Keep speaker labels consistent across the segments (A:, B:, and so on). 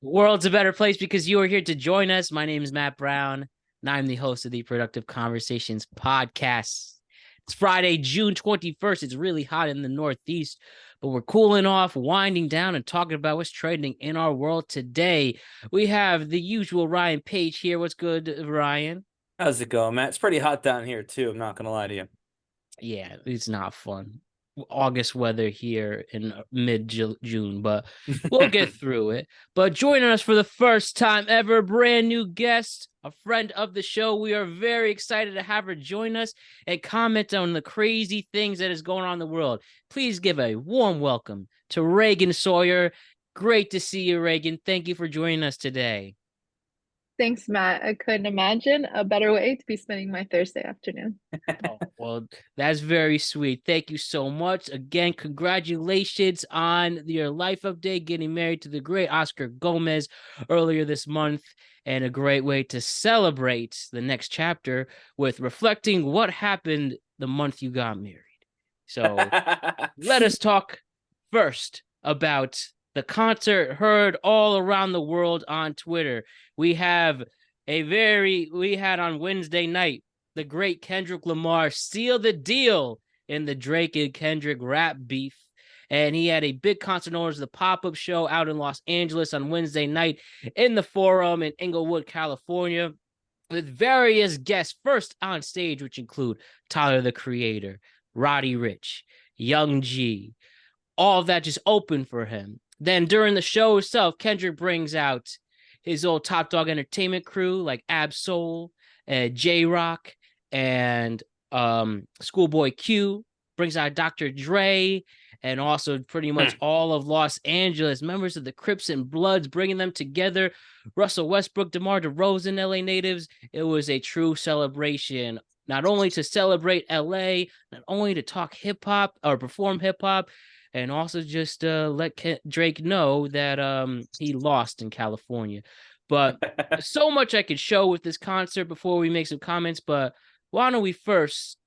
A: World's a better place because you are here to join us. My name is Matt Brown, and I'm the host of the Productive Conversations podcast. It's Friday, June 21st. It's really hot in the Northeast, but we're cooling off, winding down, and talking about what's trending in our world today. We have the usual Ryan Page here. What's good, Ryan?
B: How's it going, Matt? It's pretty hot down here, too. I'm not going to lie to you.
A: Yeah, it's not fun. August weather here in mid-June, but we'll get through it. But joining us for the first time ever, brand new guest, a friend of the show. We are very excited to have her join us and comment on the crazy things that is going on in the world. Please give a warm welcome to Reagan Sawyer. Great to see you, Reagan. Thank you for joining us today.
C: Thanks, Matt. I couldn't imagine a better way to be spending my Thursday afternoon.
A: Oh, well, that's very sweet. Thank you so much. Again, congratulations on your life update, getting married to the great Oscar Gomez earlier this month, and a great way to celebrate the next chapter with reflecting what happened the month you got married. So let us talk first about the concert heard all around the world on Twitter. We had on Wednesday night, the great Kendrick Lamar sealed the deal in the Drake and Kendrick rap beef. And he had a big concert known as the pop-up show out in Los Angeles on Wednesday night in the Forum in Inglewood, California, with various guests first on stage, which include Tyler, the Creator, Roddy Ricch, Young G. All of that just open for him. Then during the show itself, Kendrick brings out his old Top Dog Entertainment crew like Ab Soul, J-Rock, and Schoolboy Q, brings out Dr. Dre, and also pretty much all of Los Angeles, members of the Crips and Bloods, bringing them together. Russell Westbrook, DeMar DeRozan, LA natives. It was a true celebration, not only to celebrate LA, not only to talk hip-hop or perform hip-hop, and also just let Drake know that he lost in California. But so much I could show with this concert before we make some comments, but why don't we first,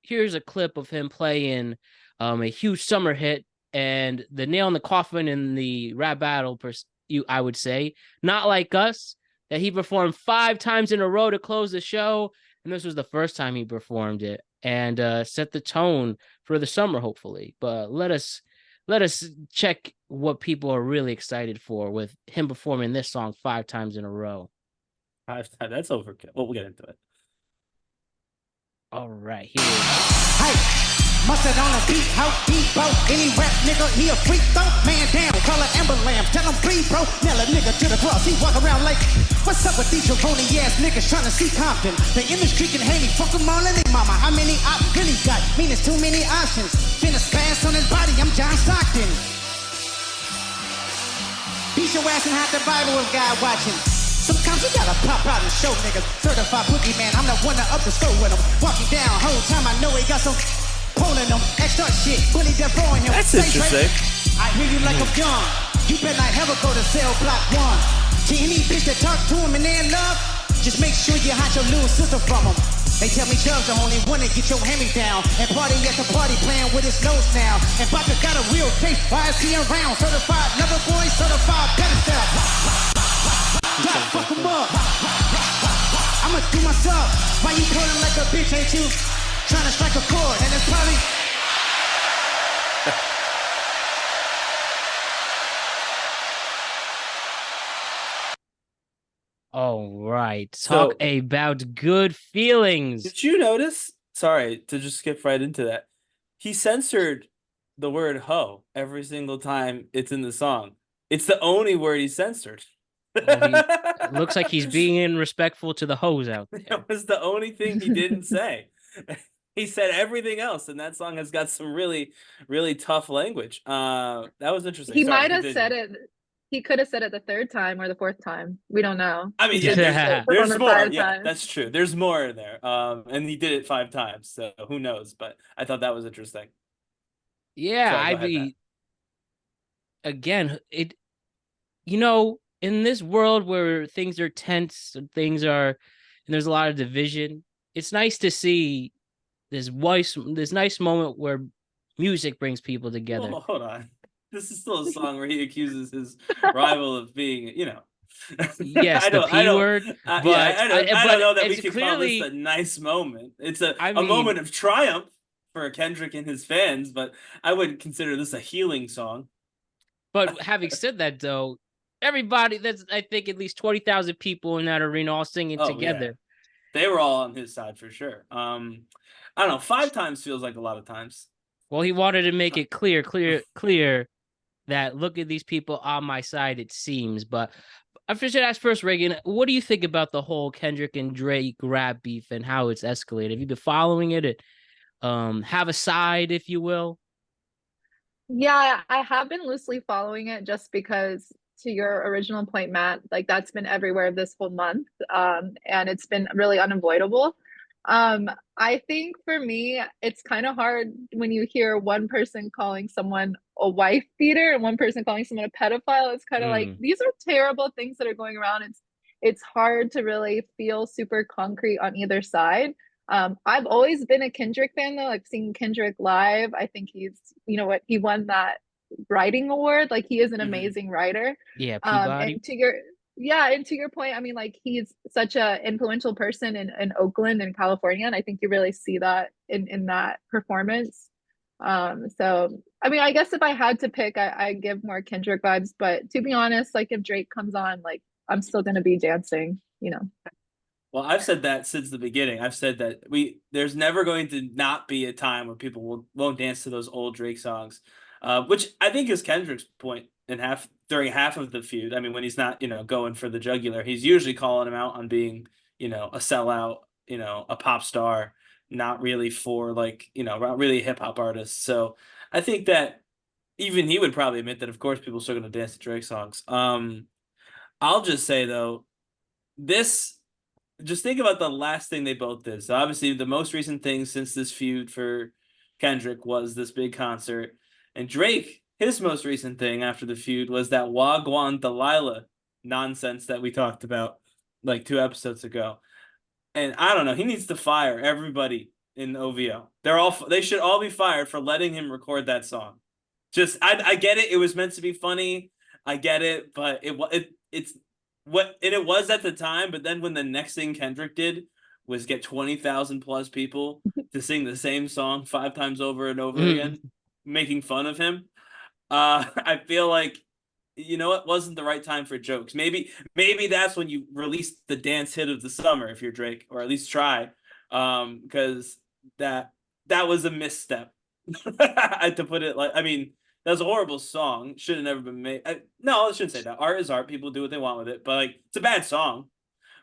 A: here's a clip of him playing a huge summer hit and the nail in the coffin in the rap battle, I would say, Not Like Us, that he performed 5 times in a row to close the show. And this was the first time he performed it and set the tone for the summer, hopefully. But let us check what people are really excited for with him performing this song 5 times in a row.
B: 5 times, that's overkill. Well, we'll get into it.
A: All right, here it is.
D: Hey, mustard on a beat, how deep, bro. Any rap nigga, he a freak, though. Man down, call it Amber Lamb. Tell him free, bro. Nail a nigga to the cross. He walk around like, what's up with these jabroni ass niggas trying to see Compton? The industry can hate me, fuck them all and they mama. How many I really got? Mean it's too many options. Finna spaz on his body, I'm John Stockton. Beat your ass and hide the Bible if God watching. Sometimes you gotta pop out and show niggas. Certified boogie man, I'm the one that up the score with him. Walking down, whole time I know he got some pulling him. Extra shit, bully that boy him.
B: That's interesting.
D: I hear you like I'm young. You better not ever go to cell block 1. To any bitch that talk to him and they're in love, just make sure you hide your little sister from him. They tell me Chubb's the only one that get your hand down and party at the party playing with his nose now. And Bobby got a real case. Why is he around? Certified lover boy, certified pedestal. God, fuck him up. I'ma do myself. Why you calling like a bitch, ain't you? Trying to strike a chord, and it's probably...
A: All right, talk about good feelings.
B: Did you notice? Sorry to just skip right into that. He censored the word hoe every single time it's in the song. It's the only word he censored.
A: It looks like he's being respectful to the hoes out there.
B: That was the only thing he didn't say. He said everything else, and that song has got some really, really tough language. That was interesting.
C: He might have said it. He could have said it the 3rd time or the 4th time. We don't know.
B: I mean, there's more. Yeah, that's true. There's more in there. And he did it 5 times, so who knows? But I thought that was interesting.
A: Yeah, again, in this world where things are tense and and there's a lot of division, it's nice to see this nice moment where music brings people together.
B: Hold on. This is still a song where he accuses his rival of being,
A: Yes,
B: I
A: the
B: don't, I
A: P
B: don't,
A: word,
B: yeah,
A: but
B: I don't know that we
A: it's
B: could call this
A: clearly,
B: a nice moment. It's a
A: I
B: a
A: mean,
B: moment of triumph for Kendrick and his fans, but I wouldn't consider this a healing song.
A: but having said that, though, everybody, that's, I think, at least 20,000 people in that arena all singing
B: Oh yeah,
A: together.
B: they were all on his side for sure. I don't know, 5 times feels like a lot of times.
A: Well, he wanted to make it clear that look at these people on my side, it seems. But I should ask first, Reagan, what do you think about the whole Kendrick and Drake rap beef and how it's escalated? Have you been following it? Have a side, if you will?
C: Yeah, I have been loosely following it just because, to your original point, Matt, like that's been everywhere this whole month. And it's been really unavoidable. I think for me, it's kind of hard when you hear one person calling someone a wife beater and one person calling someone a pedophile. It's kind of like
A: Mm.
C: these are terrible things that are going around. It's hard to really feel super concrete on either side. I've always been a Kendrick fan though. I've seen Kendrick live. I think he's, you know what, he won that writing award. Like he is an
B: Mhm.
C: amazing writer.
A: Yeah, Peabody.
C: And to your yeah, and to your point, I mean, like he's such a influential person in Oakland and California, and I think you really see that in that performance. So I mean, I guess if I had to pick, I give more Kendrick vibes, but to be honest, like if Drake comes on, like I'm still gonna be dancing, you know.
B: Well, I've said that since the beginning. I've said that there's never going to not be a time where people won't dance to those old Drake songs, which I think is Kendrick's point during half of the feud. I mean, when he's not going for the jugular, he's usually calling him out on being a sellout, a pop star, not really for not really a hip hop artist. So I think that even he would probably admit that of course people are still going to dance to Drake songs. I'll just say though, this just think about the last thing they both did. So obviously the most recent thing since this feud for Kendrick was this big concert. And Drake, his most recent thing after the feud was that Wagwan Delilah nonsense that we talked about like 2 episodes ago. And I don't know, he needs to fire everybody in OVO. They should all be fired for letting him record that song. Just I get it. It was meant to be funny. I get it, but it's it was at the time, but then when the next thing Kendrick did was get 20,000 plus people to sing the same song 5 times over and over again, making fun of him, I feel like it wasn't the right time for jokes. Maybe that's when you release the dance hit of the summer if you're Drake, or at least try, because that was a misstep. To put it like, I mean, that was a horrible song. Should have never been made. No, I shouldn't say that. Art is art. People do what they want with it. But like, it's a bad song.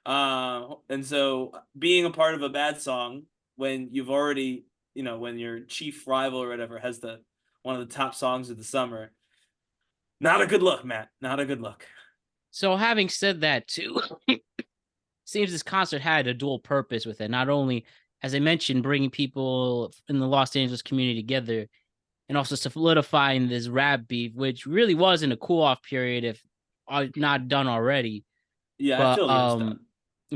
B: And so being a part of a bad song when you've already, when your chief rival or whatever has one of the top songs of the summer, not a good look, Matt. Not a good look.
A: So having said that too, seems this concert had a dual purpose with it. Not only, as I mentioned, bringing people in the Los Angeles community together, and also solidifying this rap beef, which really was in a cool off period, if not done already.
B: Yeah,
A: but,
B: I feel like it's done.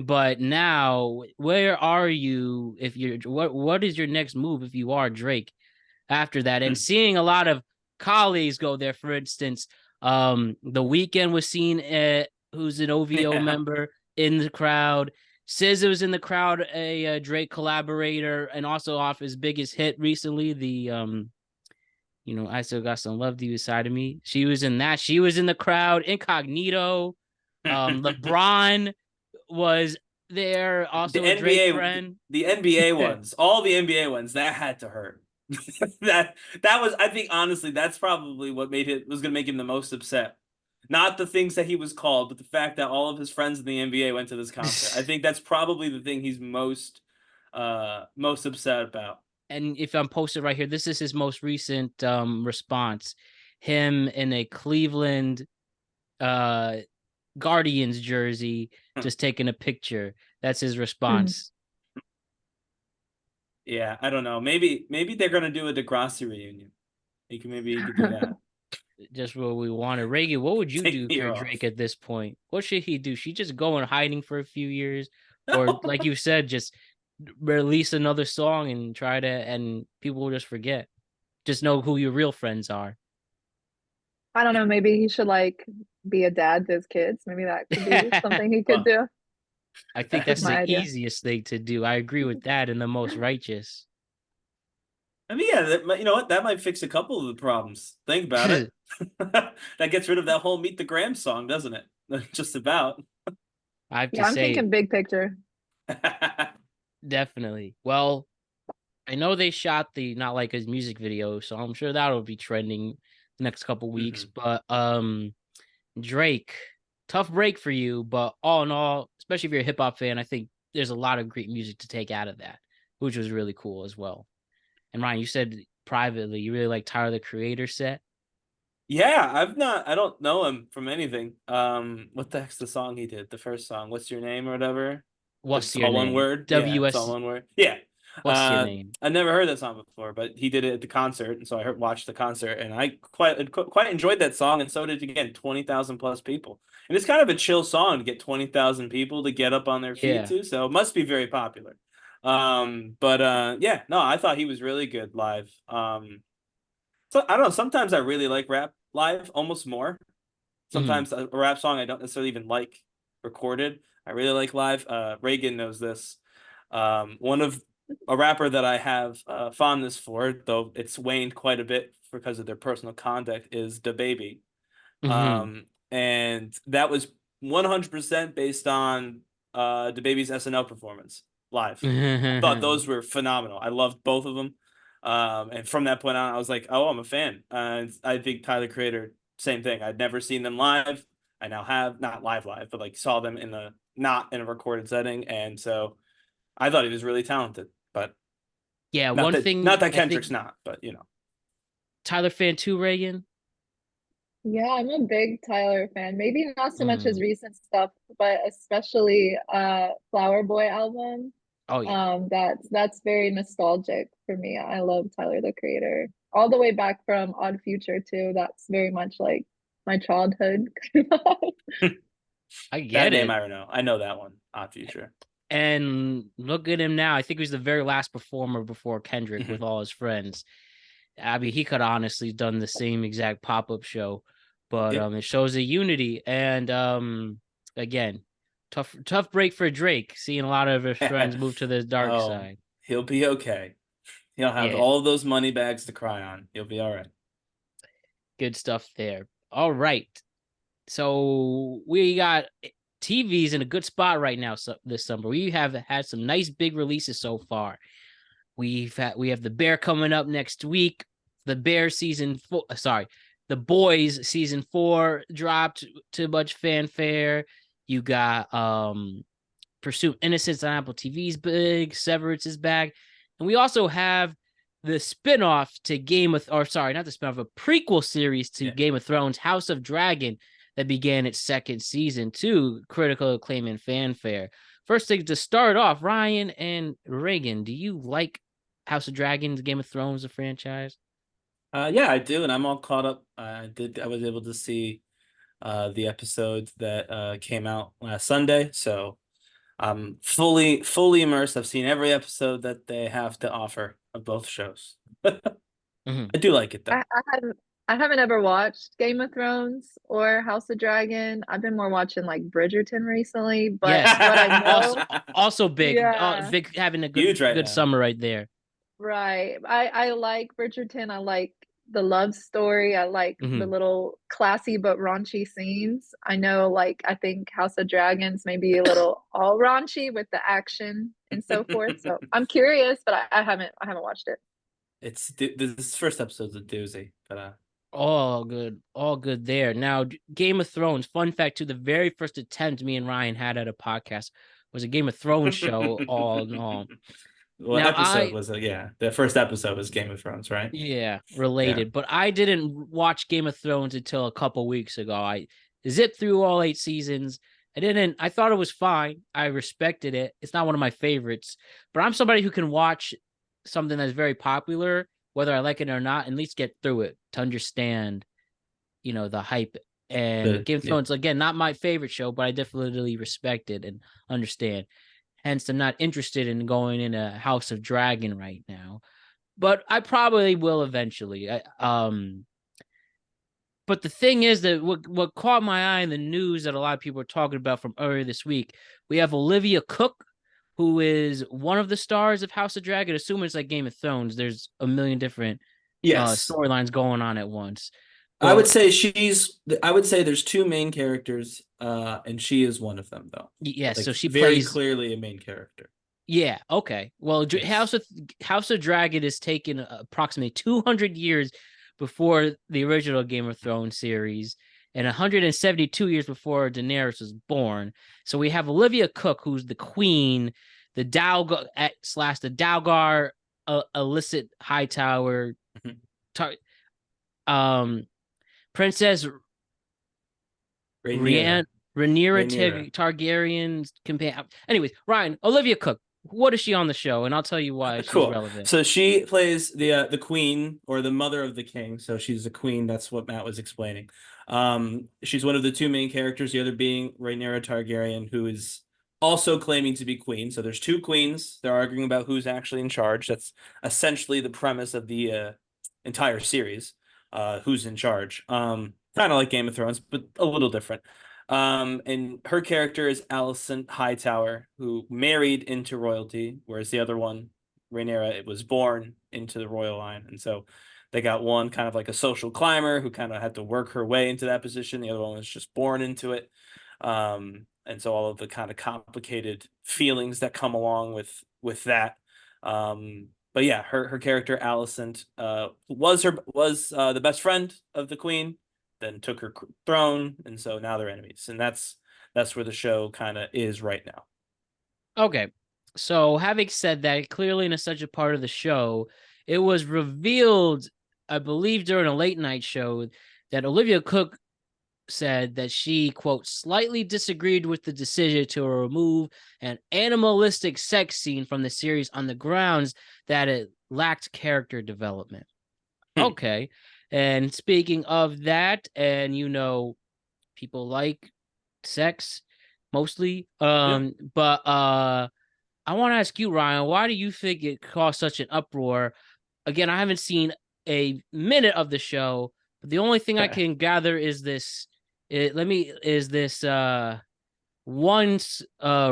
A: But now, where are you? If you're, what is your next move if you are Drake after that? And seeing a lot of colleagues go there, for instance, The Weeknd was seen who's an OVO member in the crowd. SZA was in the crowd, a Drake collaborator, and also off his biggest hit recently, the I Still Got Some Love to You Side of Me. She was in that. She was in the crowd. Incognito. LeBron was there. Also a Drake friend.
B: The NBA ones. All the NBA ones. That had to hurt. that was, I think, honestly, that's probably what was going to make him the most upset. Not the things that he was called, but the fact that all of his friends in the NBA went to this concert. I think that's probably the thing he's most upset about.
A: And if I'm posted right here, this is his most recent response. Him in a Cleveland Guardians jersey, just taking a picture. That's his response.
B: Yeah, I don't know. Maybe they're gonna do a Degrassi reunion. Maybe you could do that.
A: Just what we wanted. Reagan, what would you do for Drake at this point? What should he do? Should he just go in hiding for a few years, or like you said, just release another song and and people will just forget. Just know who your real friends are.
C: I don't know. Maybe he should like be a dad to his kids. Maybe that could be something he could
B: Well,
C: do.
A: I think
C: Just
A: that's
C: my
A: the
C: idea.
A: easiest thing to do. I agree with that and the most righteous.
B: I mean, yeah, you know what? That might fix a couple of the problems. Think about it. That gets rid of that whole Meet the Graham song, doesn't it? Just about.
A: I have to
C: Yeah, I'm
A: say,
C: thinking big picture.
A: definitely. Well, I know they shot the Not Like Us music video, so I'm sure that'll be trending the next couple weeks.
B: Mhm.
A: But Drake, tough break for you, but all in all, especially if you're a hip hop fan, I think there's a lot of great music to take out of that, which was really cool as well. And Ryan, you said privately you really like Tyler the Creator set.
B: Yeah, I don't know him from anything. What the heck's the song he did? The first song, What's Your Name or whatever?
A: What's
B: It's
A: your
B: all one
A: name?
B: word. Yeah, it's all
A: WS.
B: one word. Yeah.
A: What's your name?
B: I never heard that song before, but he did it at the concert, and so watched the concert, and I quite enjoyed that song, and so did again 20,000 plus people. And it's kind of a chill song to get 20,000 people to get up on their feet
A: Yeah.
B: to, so it must be very popular. But yeah, no, I thought he was really good live. So I don't know. Sometimes I really like rap live almost more.
A: Mhm.
B: Sometimes a rap song I don't necessarily even like recorded. I really like live. Reagan knows this. One of a rapper that I have fondness for, though it's waned quite a bit because of their personal conduct, is Da Baby.
A: Mhm.
B: And that was 100% based on Da Baby's SNL performance live. I thought those were phenomenal. I loved both of them. And from that point on, I was like, oh, I'm a fan. And I think Tyler Creator, same thing. I'd never seen them live. I now have, not live, but like saw them not in a recorded setting. And so I thought he was really talented, but
A: Yeah,
B: not
A: one
B: that,
A: thing
B: not that
A: I think
B: Kendrick's not, but you know.
A: Tyler fan too, Reagan.
C: Yeah, I'm a big Tyler fan. Maybe not so much his
A: Mm.
C: recent stuff, but especially Flower Boy album.
A: Oh yeah.
C: That's very nostalgic for me. I love Tyler the Creator. All the way back from Odd Future too. That's very much like my childhood.
A: I
B: That
A: get
B: name
A: it.
B: I don't know. I know that one, Odd Future.
A: And look at him now. I think he was the very last performer before Kendrick with
B: Mhm.
A: all his friends. I mean, he could have honestly done the same exact pop-up show, but
B: Yeah.
A: it shows a unity. And again, tough break for Drake, seeing a lot of his friends move to the dark
B: Oh,
A: side.
B: he'll be okay. He'll have
A: Yeah,
B: all of those money bags to cry on. He'll be all right.
A: good stuff there. All right. So we got TVs in a good spot right now this summer. We have had some nice big releases so far. We have the Bear coming up next week. The Bear season 4, the Boys season 4 dropped to much fanfare. You got Pursuit Innocence on Apple TV's big, Severance is back. And we also have the spinoff to not the spinoff, a prequel series to Game of Thrones, House of Dragon, that began its second season to critical acclaim and fanfare. First thing to start off, Ryan and Reagan, do you like House of Dragons, Game of Thrones, the franchise?
B: Yeah, I do, and I'm all caught up. I was able to see the episode that came out last Sunday, so I'm fully immersed. I've seen every episode that they have to offer of both shows.
A: Mm-hmm.
B: I do like it though.
C: I haven't ever watched Game of Thrones or House of Dragon. I've been more watching like Bridgerton recently, but
A: Yes.
C: what I
A: Also,
C: know,
A: also big.
C: yeah,
A: Vic having a
B: Huge right
A: good
B: now.
A: summer right there.
C: right. I like Bridgerton. I like the love story. I like the
A: Mm-hmm.
C: little classy but raunchy scenes. I know, like, I think House of Dragons may be a little all raunchy with the action and so forth. So I'm curious, but I haven't watched it.
B: This first episode's a doozy, but
A: All good there. Now, Game of Thrones. Fun fact: too, the very first attempt me and Ryan had at a podcast was a Game of Thrones show. All in all.
B: well,
A: Now,
B: episode was the first episode was Game of Thrones, right?
A: yeah,
B: Yeah.
A: related, but I didn't watch Game of Thrones until a couple weeks ago. I zipped through all 8 seasons. I thought it was fine. I respected it. It's not one of my favorites, but I'm somebody who can watch something that's very popular, whether I like it or not, and at least get through it to understand, the hype. And Game of
B: Yeah.
A: Thrones, again, not my favorite show, but I definitely respect it and understand. Hence, I'm not interested in going in a House of Dragon right now, but I probably will eventually. But the thing is that what caught my eye in the news that a lot of people are talking about from earlier this week, we have Olivia Cook, who is one of the stars of House of Dragon. Assuming it's like Game of Thrones, there's a million different
B: Yes.
A: storylines going on at once.
B: I would say there's two main characters, and she is one of them, though.
A: Yes,
B: Like,
A: so she
B: very
A: plays
B: clearly a main character.
A: Yeah, okay. Well,
B: Yes.
A: House of Dragon is taken approximately 200 years before the original Game of Thrones series and 172 years before Daenerys was born. So we have Olivia Cook, who's the queen, the Dalgar slash the Dalgar illicit Hightower, Princess
B: Rhaenyra.
A: Rhaenyra Targaryen's companion. Anyways, Ryan, Olivia Cook, what is she on the show? And I'll tell you why she's
B: Cool.
A: relevant.
B: So she plays the queen, or the mother of the king. So she's the queen. That's what Matt was explaining. She's one of the two main characters, the other being Rhaenyra Targaryen, who is also claiming to be queen. So there's two queens. They're arguing about who's actually in charge. That's essentially the premise of the entire series. Who's in charge? Kind of like Game of Thrones, but a little different. And her character is Alicent Hightower, who married into royalty, whereas the other one, Rhaenyra, was born into the royal line. And so they got one kind of like a social climber who kind of had to work her way into that position. The other one was just born into it. And so all of the kind of complicated feelings that come along with that. But yeah, her character Alicent was the best friend of the queen, then took her throne, and so now they're enemies, and that's where the show kind of is right now.
A: Okay, so having said that, clearly in such a part of the show, it was revealed, I believe, during a late night show that Olivia Cook said that she, quote, slightly disagreed with the decision to remove an animalistic sex scene from the series on the grounds that it lacked character development. Okay. And speaking of that, and people like sex mostly. But I want to ask you, Ryan, why do you think it caused such an uproar? Again, I haven't seen a minute of the show, but the only thing I can gather is this. One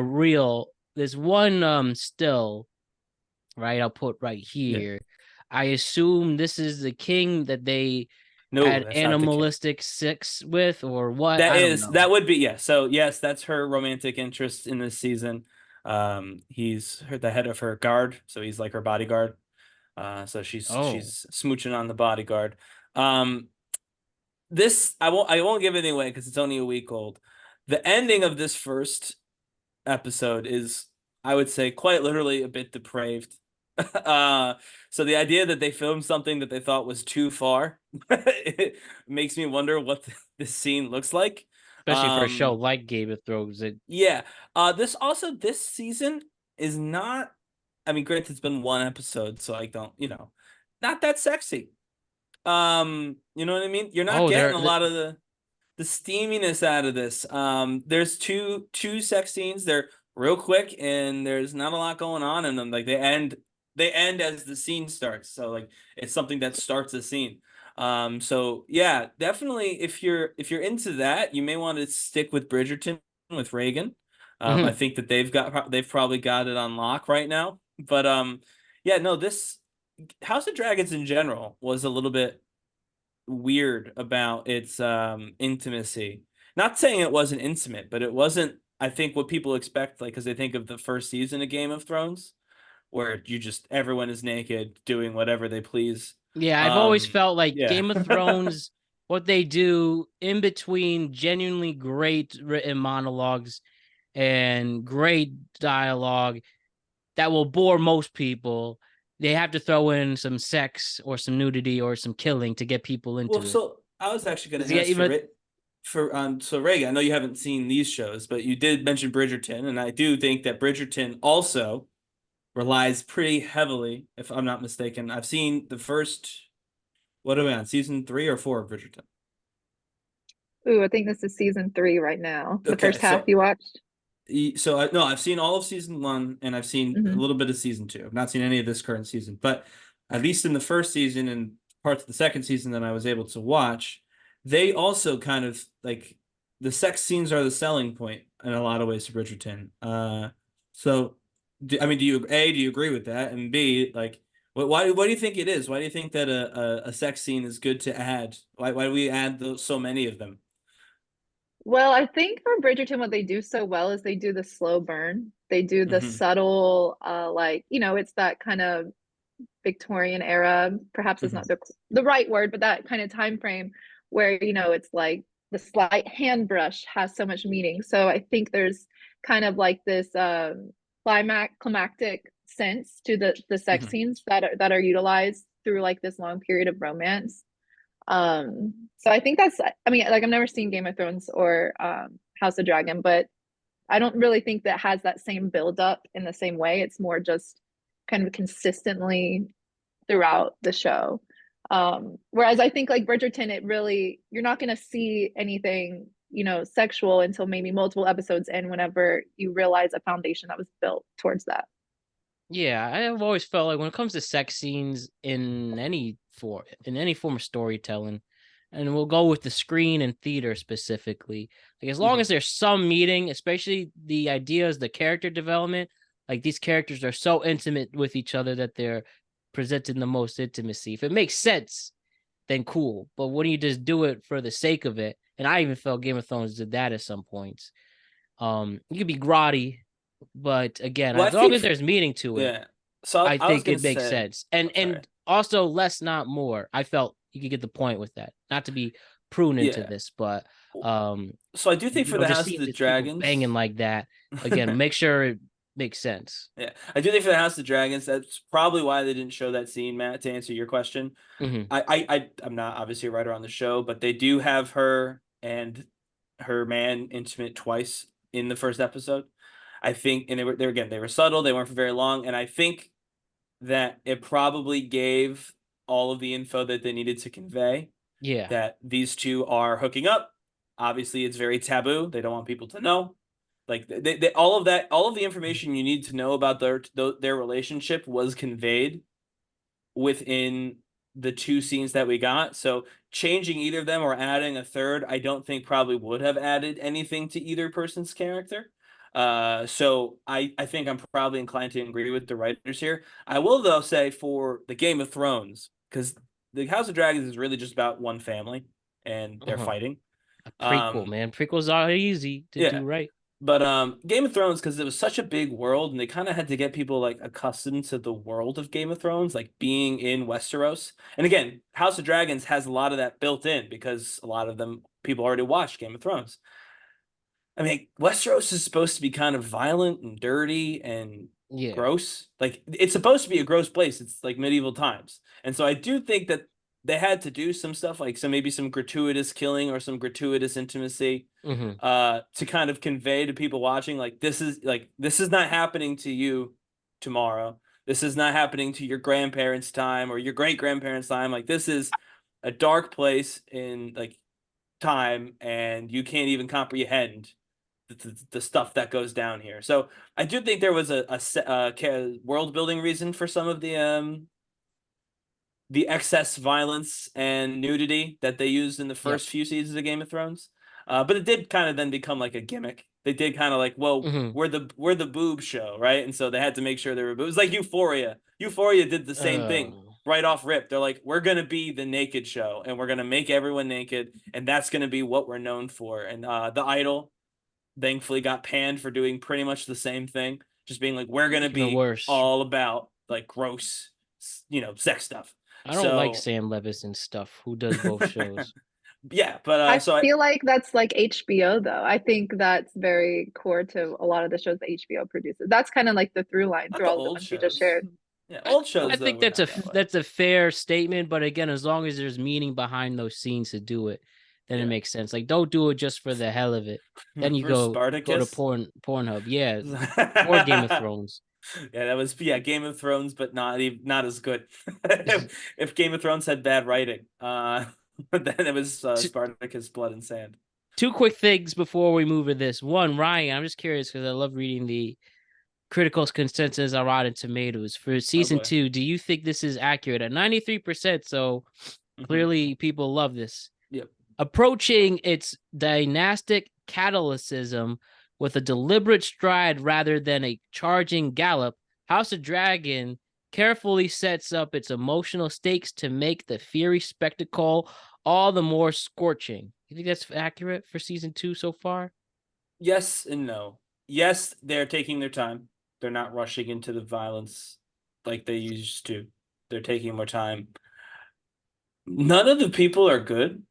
A: reel, this one still, right? I'll put right here. Yeah. I assume this is the king that they had animalistic sex with, or what?
B: That would be, yeah. So yes, that's her romantic interest in this season. He's the head of her guard, so he's like her bodyguard. So she's smooching on the bodyguard. This I won't give anything away because it's only a week old. The ending of this first episode is, I would say, quite literally a bit depraved. So the idea that they filmed something that they thought was too far, it makes me wonder what this scene looks like.
A: Especially for a show like Game of Thrones.
B: This season is not, I mean, granted, it's been one episode, so I don't, not that sexy. You know what I mean? You're not getting a lot of the steaminess out of this. There's two sex scenes. They're real quick, and there's not a lot going on in them. Like they end as the scene starts. So like it's something that starts a scene. So yeah, definitely if you're into that, you may want to stick with Bridgerton with Reagan. I think that they've probably got it on lock right now. But this House of Dragons in general was a little bit weird about its intimacy. Not saying it wasn't intimate, but it wasn't, I think, what people expect, like, because they think of the first season of Game of Thrones, where everyone is naked doing whatever they please.
A: Yeah, I've always felt like Game of Thrones, what they do in between genuinely great written monologues and great dialogue that will bore most people, they have to throw in some sex or some nudity or some killing to get people into it.
B: So I was actually going to ask so Reagan, I know you haven't seen these shows, but you did mention Bridgerton, and I do think that Bridgerton also relies pretty heavily, if I'm not mistaken. I've seen the first, what are we on, season 3 or 4 of Bridgerton?
C: Ooh, I think this is season 3 right now. The first half you watched?
B: So I've seen all of season 1, and I've seen a little bit of season 2. I've not seen any of this current season, but at least in the first season and parts of the second season that I was able to watch, they also kind of like the sex scenes are the selling point in a lot of ways to Bridgerton. So do you agree with that? And B, like, why do you think it is? Why do you think that a sex scene is good to add? Why do we add so many of them?
C: Well, I think for Bridgerton, what they do so well is they do the slow burn. They do the
B: Hmm.
C: subtle, like, it's that kind of Victorian era. Perhaps it's
B: Hmm.
C: not the right word, but that kind of time frame where, it's like the slight hand brush has so much meaning. So I think there's kind of like this climactic sense to the sex
B: Hmm.
C: scenes that are utilized through like this long period of romance. So I think that's, I mean, like I've never seen Game of Thrones or House of Dragon, but I don't really think that has that same build up in the same way. It's more just kind of consistently throughout the show. Whereas I think like Bridgerton, you're not going to see anything, sexual until maybe multiple episodes in, whenever you realize a foundation that was built towards that.
A: Yeah, I've always felt like when it comes to sex scenes in any form of storytelling, and we'll go with the screen and theater specifically. Like as long
B: Hmm.
A: as there's some meeting, especially the ideas, the character development, like these characters are so intimate with each other that they're presenting the most intimacy. If it makes sense, then cool. But when you just do it for the sake of it, and I even felt Game of Thrones did that at some points. You could be grotty, but again,
B: Well, I
A: as long
B: think,
A: as there's meaning to it,
B: yeah. So
A: I
B: I was
A: think
B: gonna
A: it makes
B: say,
A: sense. And
B: oh, sorry.
A: also less not more. I felt you could get the point with that. Not to be pruned into
B: Yeah.
A: this, but um,
B: So I do think for the
A: just
B: House of
A: seeing
B: the
A: these people banging
B: Dragons,
A: like that again, make sure it makes sense.
B: yeah, I do think for the House of the Dragons, that's probably why they didn't show that scene, Matt. To answer your question,
A: Hmm.
B: I'm not obviously a writer on the show, but they do have her and her man intimate twice in the first episode. I think, and they were subtle. They weren't for very long, and I think that it probably gave all of the info that they needed to convey
A: Yeah.
B: that these two are hooking up. Obviously, it's very taboo. They don't want people to know. Like all of that, all of the information you need to know about their relationship was conveyed within the two scenes that we got. So changing either of them or adding a third, I don't think probably would have added anything to either person's character. So I think I'm probably inclined to agree with the writers here. I will though say for the Game of Thrones, because the House of Dragons is really just about one family and they're
A: Uh-huh.
B: fighting.
A: A prequel,
B: Um,
A: man. Prequels are easy to
B: yeah,
A: do right.
B: but Game of Thrones, because it was such a big world, and they kind of had to get people like accustomed to the world of Game of Thrones, like being in Westeros. And again, House of Dragons has a lot of that built in because a lot of them people already watched Game of Thrones. I mean, Westeros is supposed to be kind of violent and dirty and
A: Yeah.
B: gross. Like it's supposed to be a gross place. It's like medieval times. And so I do think that they had to do some stuff like maybe some gratuitous killing or some gratuitous intimacy
A: Hmm.
B: to kind of convey to people watching like this is not happening to you tomorrow. This is not happening to your grandparents' time or your great grandparents' time. Like this is a dark place in like time and you can't even comprehend the stuff that goes down here. So I do think there was a world building reason for some of the excess violence and nudity that they used in the
A: Yep.
B: first few seasons of Game of Thrones. But it did kind of then become like a gimmick. They did kind of like, well,
A: Hmm.
B: we're the boob show, right? And so they had to make sure there were boobs. Like Euphoria. Euphoria did the same thing right off rip. They're like, we're gonna be the naked show, and we're gonna make everyone naked, and that's gonna be what we're known for. And The Idol, thankfully, got panned for doing pretty much the same thing, just being like, we're gonna
A: Even
B: be
A: worse.
B: all about like gross, sex stuff.
A: I don't like
B: So
A: Sam Levinson stuff. Who does both shows?
B: yeah, but
C: I
B: so
C: feel like that's like HBO though. I think that's very core to a lot of the shows that HBO produces. That's kind of like the through line
B: not
C: through
B: the
C: all of the
B: old
C: ones you just
B: shows.
C: shared.
B: Yeah,
A: I,
B: old
A: I
B: shows though
A: think
B: were
A: that's
B: not that way.
A: that's a fair statement, but again, as long as there's meaning behind those scenes to do it, then it
B: Yeah.
A: makes sense. Like, don't do it just for the hell of it. Then you
B: For
A: go to
B: Spartacus.
A: Pornhub, yeah, or Game of Thrones.
B: Yeah, that was Game of Thrones, but not as good. If Game of Thrones had bad writing, then it was
A: Two,
B: Spartacus, Blood and Sand.
A: two quick things before we move to this. One, Ryan, I'm just curious because I love reading the critical consensus on Rotten Tomatoes for
B: Oh
A: season
B: boy.
A: 2. Do you think this is accurate at 93%? So
B: Mhm.
A: clearly, people love this.
B: Yep.
A: Approaching its dynastic catalyticism with a deliberate stride rather than a charging gallop, House of Dragon carefully sets up its emotional stakes to make the fiery spectacle all the more scorching. You think that's accurate for season 2 so far?
B: Yes and no. Yes, they're taking their time. They're not rushing into the violence like they used to. They're taking more time. None of the people are good.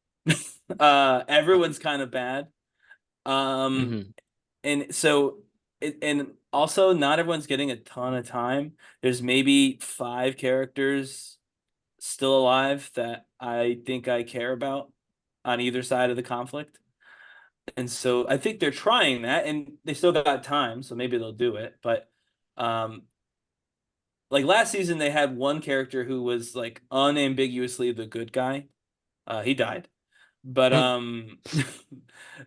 B: Everyone's kind of bad.
A: Mm-hmm.
B: And so and also not everyone's getting a ton of time. There's maybe 5 characters still alive that I think I care about on either side of the conflict. And so I think they're trying that, and they still got time, so maybe they'll do it. But um like last season they had one character who was like unambiguously the good guy. He died. But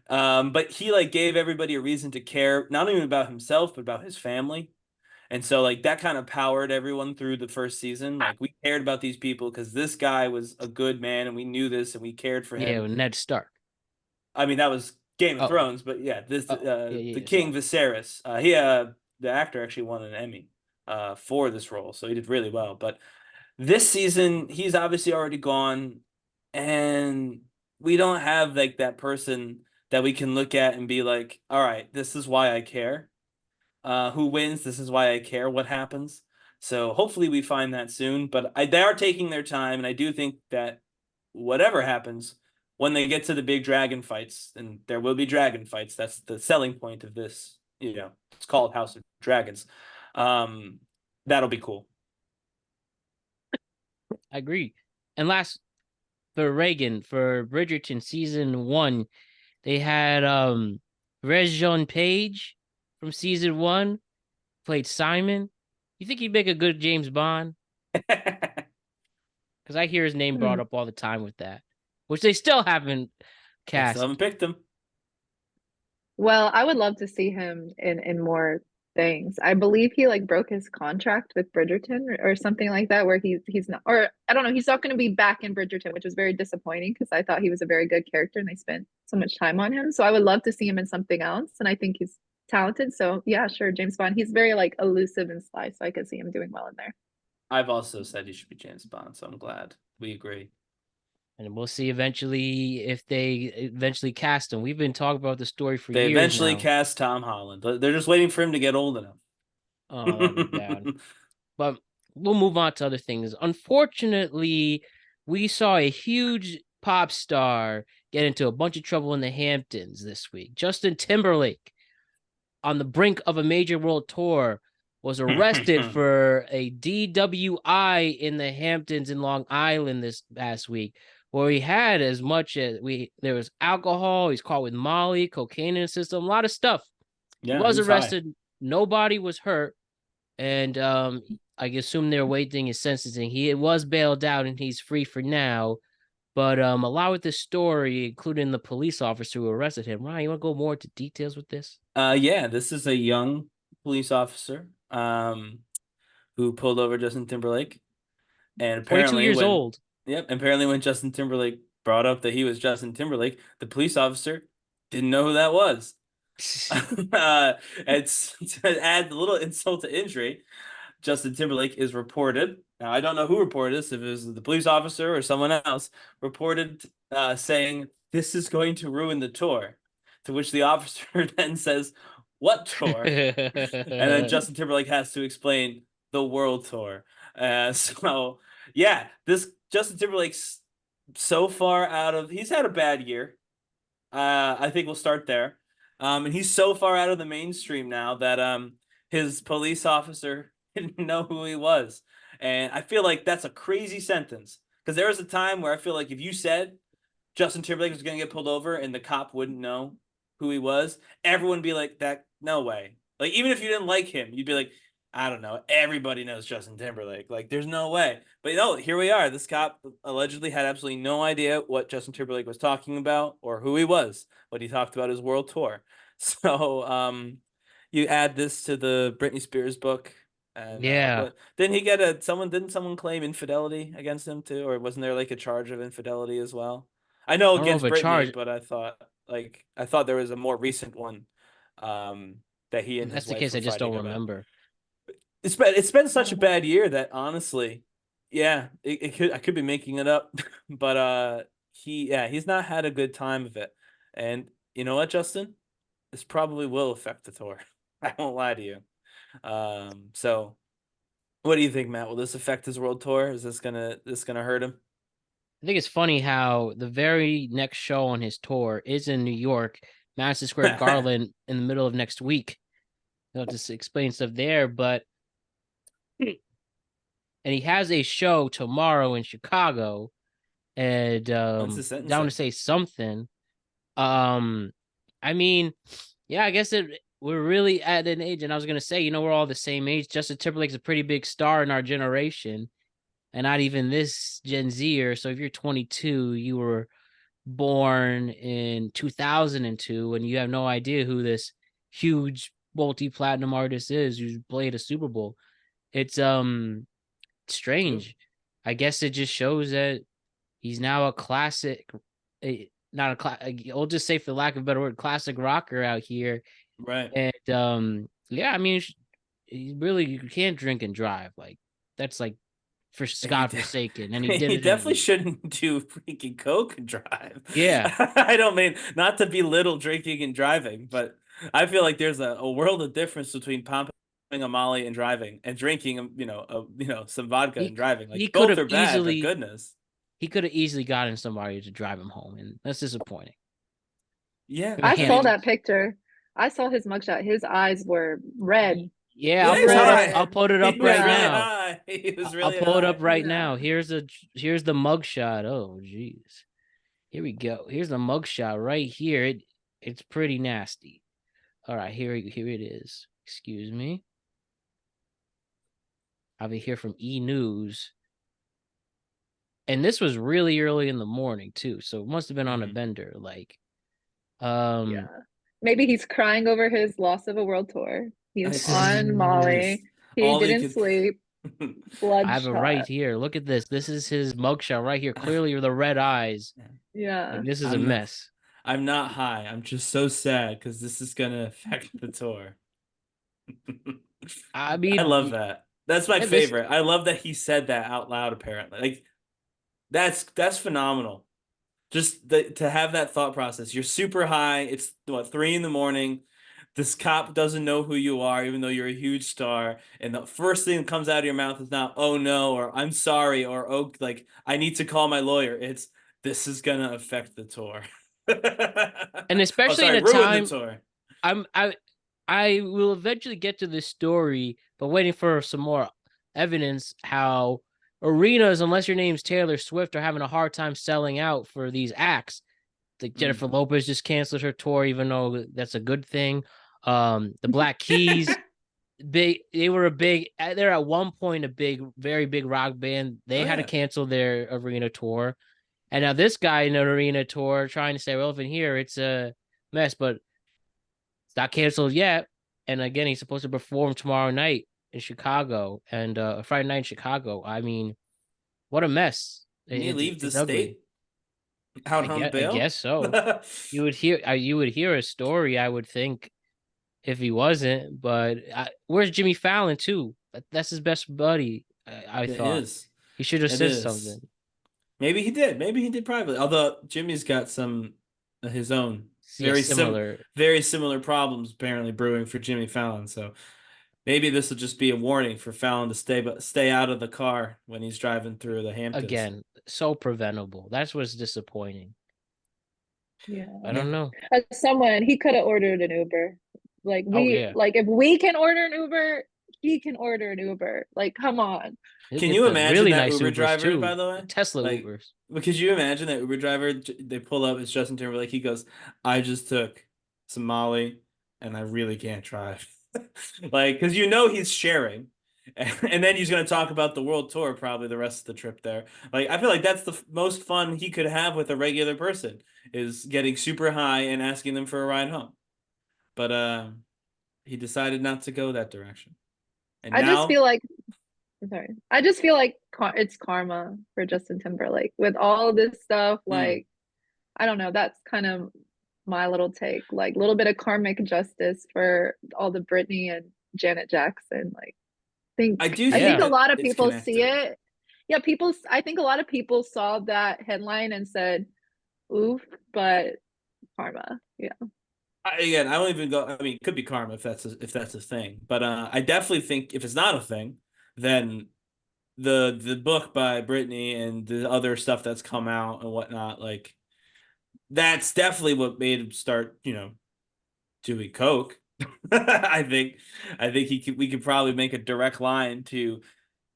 B: but he like gave everybody a reason to care, not even about himself, but about his family. And so like that kind of powered everyone through the first season. Like we cared about these people because this guy was a good man and we knew this and we cared for
A: Yeah,
B: him.
A: Ned Stark.
B: I mean, that was Game of
A: Oh.
B: Thrones, but yeah, this the King Viserys. The actor actually won an Emmy for this role, so he did really well. But this season, he's obviously already gone, and we don't have like that person that we can look at and be like, all right, this is why I care. Who wins? This is why I care. What happens? So hopefully we find that soon. But they are taking their time, and I do think that whatever happens, when they get to the big dragon fights, and there will be dragon fights, that's the selling point of this. It's called House of Dragons. That'll be cool.
A: I agree. And last for Reagan, for Bridgerton season 1, they had Regé Page from season 1 played Simon. You think he'd make a good James Bond? Because I hear his name brought up all the time with that, which they still haven't cast.
B: They still haven't picked him.
C: Well, I would love to see him in more things. I believe he like broke his contract with Bridgerton or something like that, where he's not, or I don't know, he's not going to be back in Bridgerton, which was very disappointing because I thought he was a very good character and they spent so much time on him. So I would love to see him in something else, and I think he's talented. So yeah, sure, James Bond. He's very like elusive and sly, so I could see him doing well in there.
B: I've also said he should be James Bond, so I'm glad we agree.
A: And we'll see eventually if they eventually cast him. We've been talking about the story for years.
B: They eventually
A: now.
B: cast Tom Holland. They're just waiting for him to get old enough.
A: Oh, that'd be bad. But we'll move on to other things. Unfortunately, we saw a huge pop star get into a bunch of trouble in the Hamptons this week. Justin Timberlake, on the brink of a major world tour, was arrested for a DWI in the Hamptons in Long Island this past week, where he had as much as there was alcohol. He's caught with Molly, cocaine in the system, a lot of stuff.
B: Yeah,
A: he was arrested. High. Nobody was hurt. And I assume they're awaiting his sentencing. He was bailed out and he's free for now. But a lot with this story, including the police officer who arrested him. Ryan, you want to go more into details with this?
B: Yeah, this is a young police officer who pulled over Justin Timberlake. And apparently
A: 22 years old.
B: Yep. Apparently when Justin Timberlake brought up that he was Justin Timberlake, the police officer didn't know who that was. It's to add a little insult to injury. Justin Timberlake is reported. Now, I don't know who reported this, if it was the police officer or someone else, reported saying, "This is going to ruin the tour." To which the officer then says, "What tour?" And then Justin Timberlake has to explain the world tour. So, yeah, this Justin Timberlake's so far he's had a bad year. I think we'll start there. And he's so far out of the mainstream now that his police officer didn't know who he was. And I feel like that's a crazy sentence. Because there was a time where I feel like if you said Justin Timberlake was going to get pulled over and the cop wouldn't know who he was, everyone would be like, "That no way." Like, even if you didn't like him, you'd be like, "I don't know, everybody knows Justin Timberlake. Like, there's no way." But no, here we are. This cop allegedly had absolutely no idea what Justin Timberlake was talking about or who he was. What he talked about his world tour. So you add this to the Britney Spears book. And,
A: yeah.
B: Didn't he get someone claim infidelity against him too? Or wasn't there like a charge of infidelity as well? I know
A: I don't know
B: against
A: if a
B: Brittany,
A: charge.
B: but I thought there was a more recent one that he
A: If
B: and
A: that's
B: his
A: the
B: wife
A: case,
B: were
A: I just
B: fighting
A: don't
B: about.
A: remember.
B: It's been such a bad year that honestly, yeah, I could be making it up, but he's not had a good time of it. And you know what, Justin? This probably will affect the tour. I won't lie to you. So what do you think, Matt? Will this affect his world tour? Is this gonna hurt him?
A: I think it's funny how the very next show on his tour is in New York, Madison Square Garden, in the middle of next week. I'll just explain stuff there, but and he has a show tomorrow in Chicago, and
B: When's the
A: down to
B: sentencing?
A: say something. Um, I mean, yeah, I guess we're really at an age, and I was gonna say, we're all the same age. Justin Timberlake's a pretty big star in our generation, and not even this Gen Zer. So if you're 22, you were born in 2002, and you have no idea who this huge multi-platinum artist is who's played a Super Bowl. It's
B: True.
A: strange. I guess it just shows that he's now a classic, not a class. I'll just say, for lack of a better word, classic rocker out here.
B: Right.
A: And yeah, I mean, you can't drink and drive. Like, that's like for God forsaken, and he did
B: He
A: it
B: definitely
A: in.
B: shouldn't do freaking coke and drive.
A: Yeah,
B: I don't mean not to belittle drinking and driving, but I feel like there's a world of difference between pumping a Molly and driving and drinking, some vodka and
A: he
B: driving.
A: he
B: Like
A: could
B: both
A: have
B: are bad, but
A: easily
B: goodness.
A: gotten somebody to drive him home, and that's disappointing.
B: Yeah,
C: I
B: I
C: saw
B: mean,
C: that picture. I saw his mugshot. His eyes were red,
A: Yeah,
B: yeah, he was
C: red.
A: I'll
B: high.
A: put it
B: He
A: up
B: was
A: right
B: really
C: Yeah,
A: now.
B: high. He was
A: I'll
B: really
A: pull it up
B: high.
A: right
C: yeah.
A: now. Here's the mugshot. Oh, jeez. Here we go. Here's the mugshot right here. It's pretty nasty. All right, here it is. Excuse me. I'll be here from E News. And this was really early in the morning too, so it must have been on a
B: Mhm.
A: bender. Like,
C: Yeah. Maybe he's crying over his loss of a world tour. He's
B: It's
C: on
B: just
C: Molly. He
B: all they
C: didn't
B: could.
C: sleep.
A: I have it right
C: Bloodshot.
A: here. Look at this. This is his mugshot right here. Clearly, the red eyes.
C: Yeah.
A: Like, this is a
B: I'm not.
A: mess.
B: I'm not high. I'm just so sad because this is gonna affect the tour.
A: I
B: I
A: mean,
B: love that. That's my
A: yeah, this
B: favorite. I love that he said that out loud. Apparently, like that's phenomenal. Just to have that thought process. You're super high. It's what 3 in the morning. This cop doesn't know who you are, even though you're a huge star. And the first thing that comes out of your mouth is not "oh no" or "I'm sorry" or "oh, like I need to call my lawyer." It's "this is gonna affect the tour."
A: and
B: Oh,
A: especially in
B: sorry,
A: a
B: ruin the
A: time
B: tour.
A: I'm I will eventually get to this story, but waiting for some more evidence how arenas, unless your name's Taylor Swift, are having a hard time selling out for these acts. Like
B: Mm.
A: Jennifer Lopez just canceled her tour, even though that's a good thing. The Black Keys, they're at one point a very big rock band. They
B: Oh
A: had to
B: yeah.
A: cancel their arena tour. And now this guy in an arena tour trying to say, well, if in here it's a mess, but it's not canceled yet. And again, he's supposed to perform tomorrow night in Chicago and Friday night in Chicago. I mean, what a mess.
B: Didn't he leave the
A: It's ugly.
B: state out on
A: I
B: bail?
A: guess so. You would hear a story, I would think, if he wasn't. But where's Jimmy Fallon too? That's his best buddy. I
B: It
A: thought
B: is.
A: he should have
B: It
A: said
B: is.
A: something.
B: Maybe he did. Maybe he did privately. Although Jimmy's got some of his own
A: Yeah, similar.
B: very similar problems apparently brewing for Jimmy Fallon. So maybe this will just be a warning for Fallon to stay out of the car when he's driving through the Hamptons.
A: Again, so preventable. That's what's disappointing.
C: Yeah.
A: I
B: Yeah.
A: don't know.
C: As someone, he could have ordered an Uber. Like
A: Oh yeah.
C: if we can order an Uber, he can order an Uber. Like, come on.
A: He'll
B: Can
A: get
B: you
A: the
B: imagine
A: really
B: that
A: nice
B: Uber
A: Ubers
B: driver,
A: too.
B: by the
A: The
B: way?
A: Tesla
B: Like,
A: Ubers.
B: could you imagine that Uber driver? They pull up, it's Justin Timberlake. He goes, "I just took some Molly, and I really can't drive." Like, because he's sharing, and then he's gonna talk about the world tour probably the rest of the trip there. Like, I feel like that's the most fun he could have with a regular person is getting super high and asking them for a ride home. But he decided not to go that direction, and
C: I just feel
B: now.
C: like I'm sorry. I just feel like it's karma for Justin Timberlake with all this stuff.
B: Hmm.
C: Like, I don't know. That's kind of my little take. Like a little bit of karmic justice for all the Britney and Janet Jackson. Like
B: I do
C: I
B: think
C: think a
A: Yeah.
B: that
C: lot of
B: it's
C: people see
B: connected.
C: it. Yeah, I think a lot of people saw that headline and said, oof, but karma. Yeah.
B: Again, I don't even go. I mean, it could be karma if that's a thing, but I definitely think if it's not a thing, then the book by Britney and the other stuff that's come out and whatnot, like that's definitely what made him start, doing coke. I think we could probably make a direct line to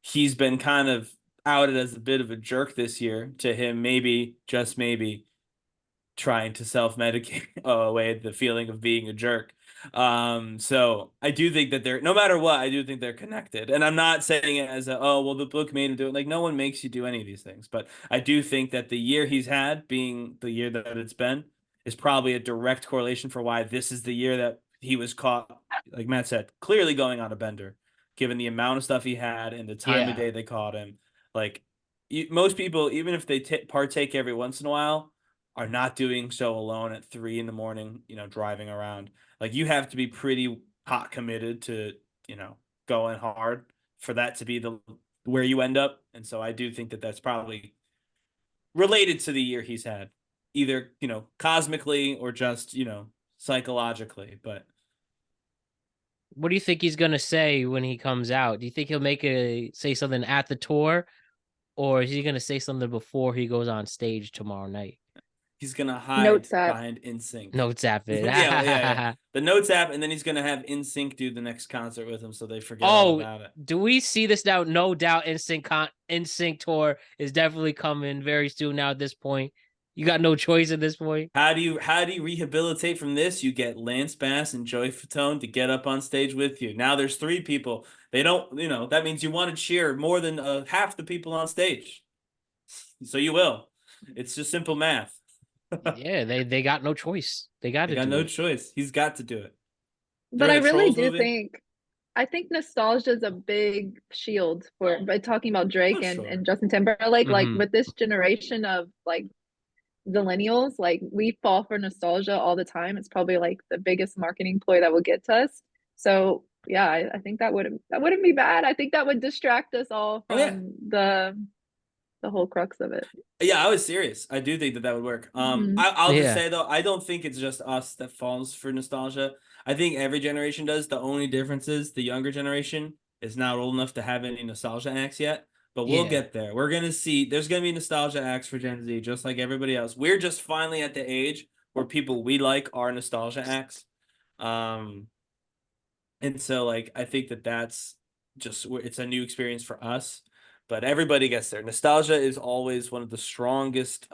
B: he's been kind of outed as a bit of a jerk this year to him, maybe just maybe trying to self-medicate away the feeling of being a jerk. So I do think that they're no matter what, I do think they're connected. And I'm not saying it as oh well the book made him do it. Like no one makes you do any of these things. But I do think that the year he's had being the year that it's been is probably a direct correlation for why this is the year that he was caught, like Matt said, clearly going on a bender, given the amount of stuff he had and the time of
A: Yeah.
B: day they caught him. Like most people, even if they partake every once in a while, are not doing so alone at 3 a.m, driving around. Like you have to be pretty hot committed to, going hard for that to be the where you end up. And so I do think that that's probably related to the year he's had, either, cosmically or just, psychologically. But
A: What do you think he's gonna say when he comes out? Do you think he'll say something at the tour, or is he gonna say something before he goes on stage tomorrow night?
B: he's gonna hide
C: Notes app.
B: behind NSYNC.
A: Notes app it.
B: Yeah. The Notes app, and then he's gonna have NSYNC do the next concert with him, so they forget all
A: Oh,
B: about it.
A: do we see this now? No doubt, NSYNC tour is definitely coming very soon. Now at this point, you got no choice at this point.
B: How do you rehabilitate from this? You get Lance Bass and Joey Fatone to get up on stage with you. Now there's 3 people. They don't, that means you want to cheer more than half the people on stage. So you will. It's just simple math.
A: Yeah, they got no choice. They got to do
B: no
A: it.
B: choice. He's got to do it.
C: But I
B: During the
C: really
B: Trolls
C: do
B: movie?
C: think nostalgia is a big shield for by talking about Drake
B: Oh,
C: and,
B: sure.
C: and Justin Timberlake. Like
A: Mhm.
C: with this generation of like millennials, like we fall for nostalgia all the time. It's probably like the biggest marketing ploy that will get to us. So yeah, I think that wouldn't be bad. I think that would distract us all
B: Oh, yeah.
C: from the whole crux of it.
B: Yeah, I was serious. I do think that would work.
C: Mhm.
B: I'll just
A: Yeah.
B: say though, I don't think it's just us that falls for nostalgia. I think every generation does. The only difference is the younger generation is not old enough to have any nostalgia acts yet. But we'll
A: Yeah.
B: get there. We're gonna see. There's gonna be nostalgia acts for Gen Z, just like everybody else. We're just finally at the age where people we like are nostalgia acts. And so like I think that's just it's a new experience for us. But everybody gets there. Nostalgia is always one of the strongest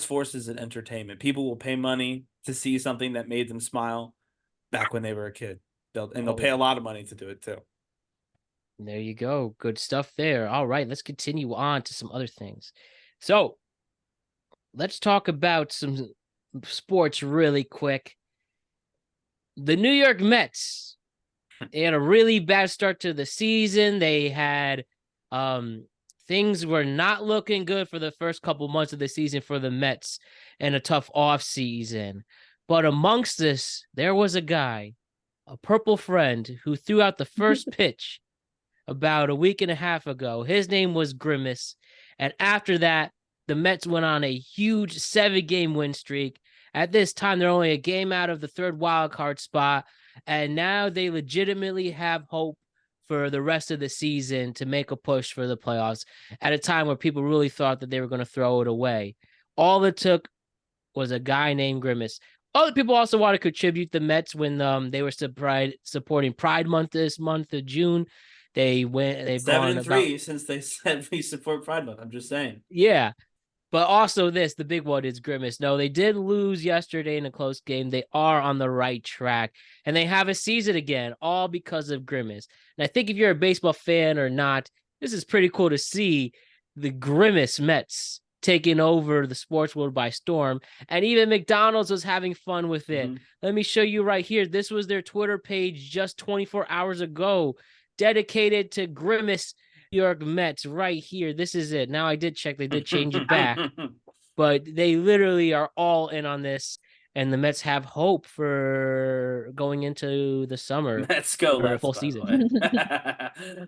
B: forces in entertainment. People will pay money to see something that made them smile back when they were a kid. They'll pay a lot of money to do it too.
A: There you go. Good stuff there. All right, let's continue on to some other things. So let's talk about some sports really quick. The New York Mets, they had a really bad start to the season. They had things were not looking good for the first couple months of the season for the Mets and a tough off season. But amongst this, there was a guy, a purple friend, who threw out the first pitch about a week and a half ago. His name was Grimace. And after that, the Mets went on a huge 7-game win streak. At this time, they're only a game out of the third wild card spot. And now they legitimately have hope for the rest of the season to make a push for the playoffs at a time where people really thought that they were going to throw it away. All it took was a guy named Grimace. Other people also want to contribute the Mets when they were supporting Pride Month this month of June. They've
B: 7-3 since they said we support Pride Month. I'm just saying.
A: Yeah. But also the big one is Grimace. No, they did lose yesterday in a close game. They are on the right track, and they have a season again, all because of Grimace. And I think if you're a baseball fan or not, this is pretty cool to see the Grimace Mets taking over the sports world by storm. And even McDonald's was having fun with it.
B: Mhm.
A: Let me show you right here. This was their Twitter page just 24 hours ago, dedicated to Grimace New York Mets right here. This is it. Now I did check. They did change it back. but they literally are all in on this, and the Mets have hope for going into the summer
B: Let's go
A: for a
B: Let's,
A: full
B: by
A: season.
B: the way.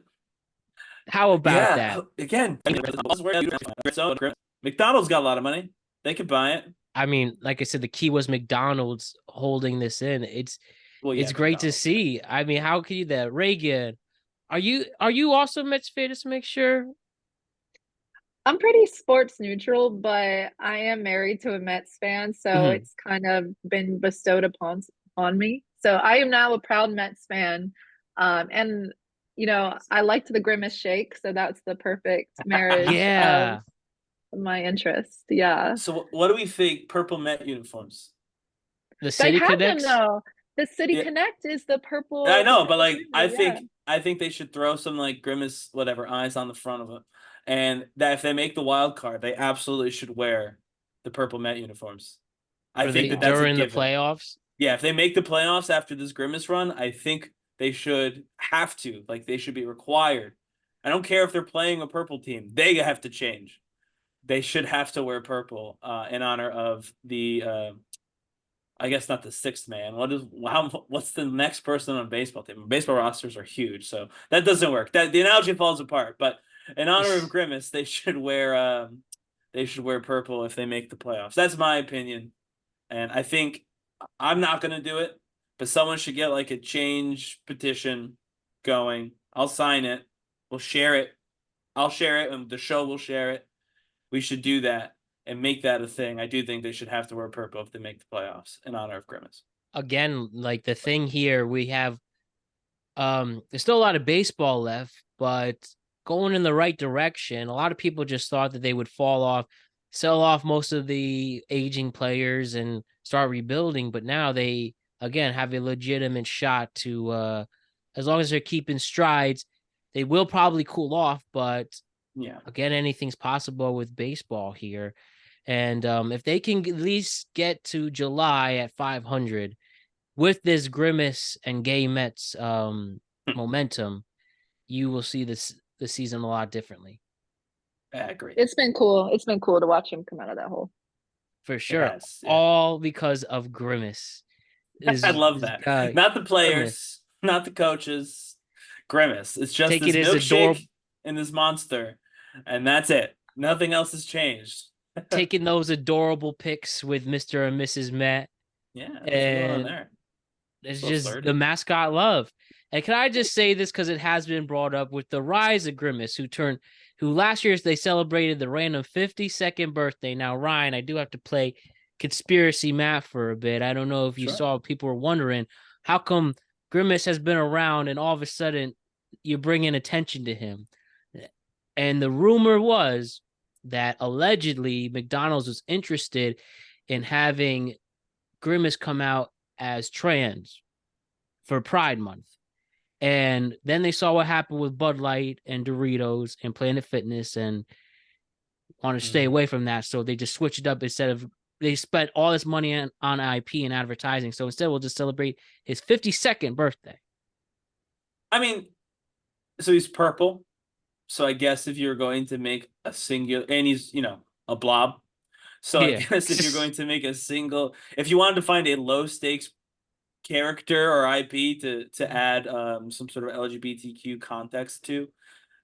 A: How about
B: Yeah,
A: that?
B: again, McDonald's got a lot of money. They could buy it.
A: I mean, like I said, the key was McDonald's holding this in.
B: Well, yeah,
A: It's great to
B: McDonald's.
A: see. I mean, how can you that Reagan? Are you also Mets fan? Just to make sure.
C: I'm pretty sports neutral, but I am married to a Mets fan, so
A: Mhm.
C: it's kind of been bestowed upon on me. So I am now a proud Mets fan. And I liked the Grimace shake, so that's the perfect marriage of
A: Yeah,
C: my interest. Yeah.
B: So what do we think? Purple Met uniforms.
A: the
C: They
A: city
C: have them
A: connects.
C: though. The City
B: Yeah,
C: Connect is the
B: I
C: purple, the
B: know, but
C: purple
B: like
C: jersey, yeah.
B: I think they should throw some like Grimace whatever eyes on the front of it, and that if they make the wild card, they absolutely should wear the Purple Met uniforms. I
A: For
B: think
A: the
B: that that's a
A: during the
B: given.
A: playoffs.
B: Yeah, if they make the playoffs after this Grimace run, I think they should have to. Like they should be required. I don't care if they're playing a purple team. They have to change. They should have to wear purple in honor of the I guess not the sixth man. What's the next person on a baseball team? Baseball rosters are huge, so that doesn't work. That the analogy falls apart. But in honor of Grimace, they should wear purple if they make the playoffs. That's my opinion. And I think I'm not going to do it, but someone should get like a change petition going. I'll sign it. We'll share it. I'll share it, and the show will share it. We should do that and make that a thing. I do think they should have to wear purple if they make the playoffs in honor of Grimace.
A: Again, like the thing here, we have there's still a lot of baseball left, but going in the right direction. A lot of people just thought that they would fall off, sell off most of the aging players and start rebuilding, but now they again have a legitimate shot to as long as they're keeping strides, they will probably cool off, but
B: Yeah.
A: again, anything's possible with baseball here. And if they can at least get to July at 500 with this Grimace and Gay Mets momentum, you will see the season a lot differently.
B: I agree.
C: It's been cool. It's been cool to watch him come out of that hole.
A: For sure.
B: Yes, yeah.
A: All because of Grimace.
B: I love that.
A: Guy,
B: not the players,
A: Grimace.
B: not the coaches. Grimace. It's just
A: Take
B: this
A: it as
B: milkshake
A: adorable.
B: and this monster, and that's it. Nothing else has changed.
A: Taking those adorable pics with Mr. and Mrs. Matt.
B: Yeah, what's going on
A: And
B: there?
A: it's
B: So
A: just
B: flirty.
A: the mascot love. And can I just say this because it has been brought up with the rise of Grimace, who last year they celebrated the random 52nd birthday. Now, Ryan, I do have to play conspiracy math for a bit. I don't know if you
B: Sure.
A: saw, people were wondering how come Grimace has been around and all of a sudden you're bringing attention to him. And the rumor was that allegedly McDonald's was interested in having Grimace come out as trans for Pride Month. And then they saw what happened with Bud Light and Doritos and Planet Fitness and want to stay away from that. So they just switched it up instead of they spent all this money on IP and advertising. So instead we'll just celebrate his 52nd birthday.
B: I mean, so he's purple. So I guess if you're going to make a singular, and he's, a blob. So I guess if you're going to make if you wanted to find a low stakes character or IP to add some sort of LGBTQ context to,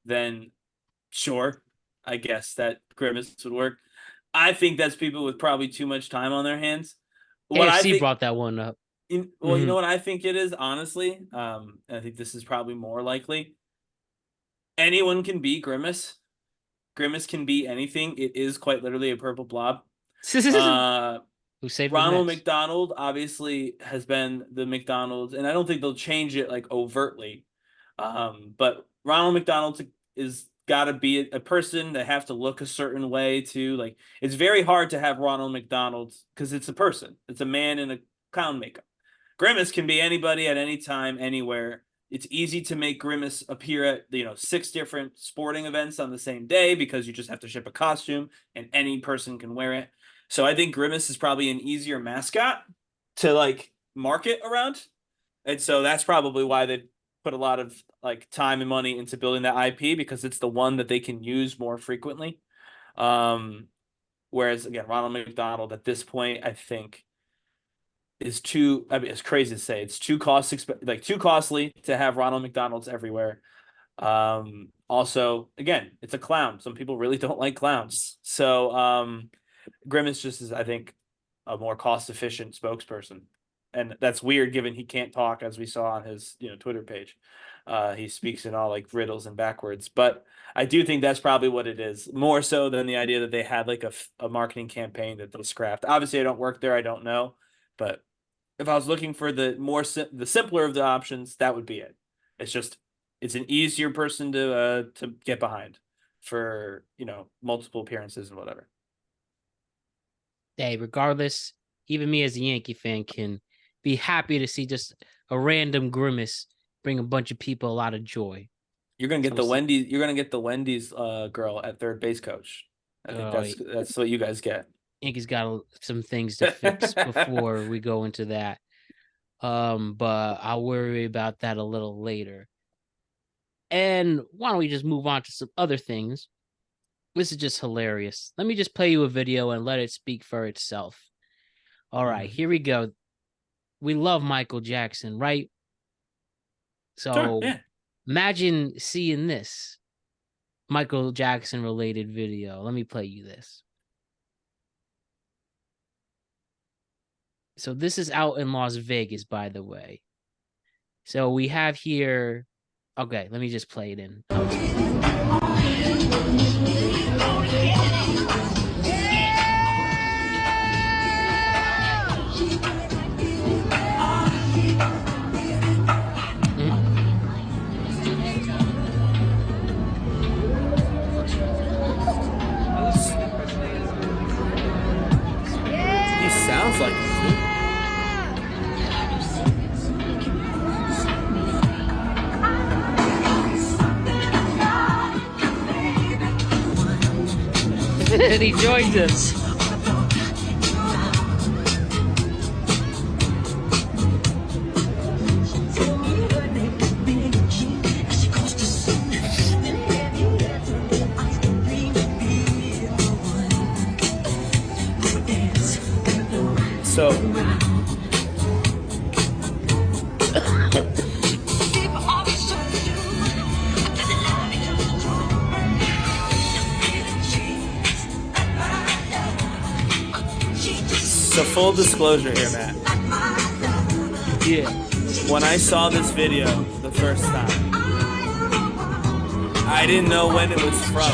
B: then sure, I guess that Grimace would work. I think that's people with probably too much time on their hands. What I
A: AFC
B: think,
A: brought that one up.
B: you know what I think it is, honestly? I think this is probably more likely. Anyone can be Grimace. Grimace can be anything. It is quite literally a purple blob.
A: Who saved
B: Ronald
A: the Mets.
B: McDonald obviously has been the McDonald's, and I don't think they'll change it like overtly. But Ronald McDonald is got to be a person that have to look a certain way too. Like it's very hard to have Ronald McDonald because it's a person. It's a man in a clown makeup. Grimace can be anybody at any time, anywhere. It's easy to make Grimace appear at 6 different sporting events on the same day because you just have to ship a costume and any person can wear it. So I think Grimace is probably an easier mascot to like market around. And so that's probably why they put a lot of like time and money into building that IP because it's the one that they can use more frequently. Whereas again, Ronald McDonald at this point, I think, is too. I mean, it's crazy to say it's too too costly to have Ronald McDonald's everywhere. Also, again, it's a clown. Some people really don't like clowns. So Grimace just is, I think, a more cost efficient spokesperson. And that's weird given he can't talk, as we saw on his Twitter page. He speaks in all like riddles and backwards. But I do think that's probably what it is, more so than the idea that they had like a marketing campaign that they scrapped. Obviously, I don't work there. I don't know. But if I was looking for the simpler of the options, that would be it. It's an easier person to get behind for multiple appearances and whatever.
A: Hey, regardless, even me as a Yankee fan can be happy to see just a random Grimace bring a bunch of people a lot of joy.
B: You're gonna get the Wendy's. You're gonna get the Wendy's girl at third base coach. I think that's what you guys get.
A: Yankees got some things to fix before we go into that. But I'll worry about that a little later. And why don't we just move on to some other things? This is just hilarious. Let me just play you a video and let it speak for itself. All right, here we go. We love Michael Jackson, right? So
B: Sure, yeah.
A: Imagine seeing this Michael Jackson related video. Let me play you this. So this is out in Las Vegas, by the way. So we have here. Okay, let me just play it in.
B: He sounds like it.
A: And he joins us.
B: So full disclosure here, Matt.
A: Yeah.
B: When I saw this video the first time, I didn't know when it was from.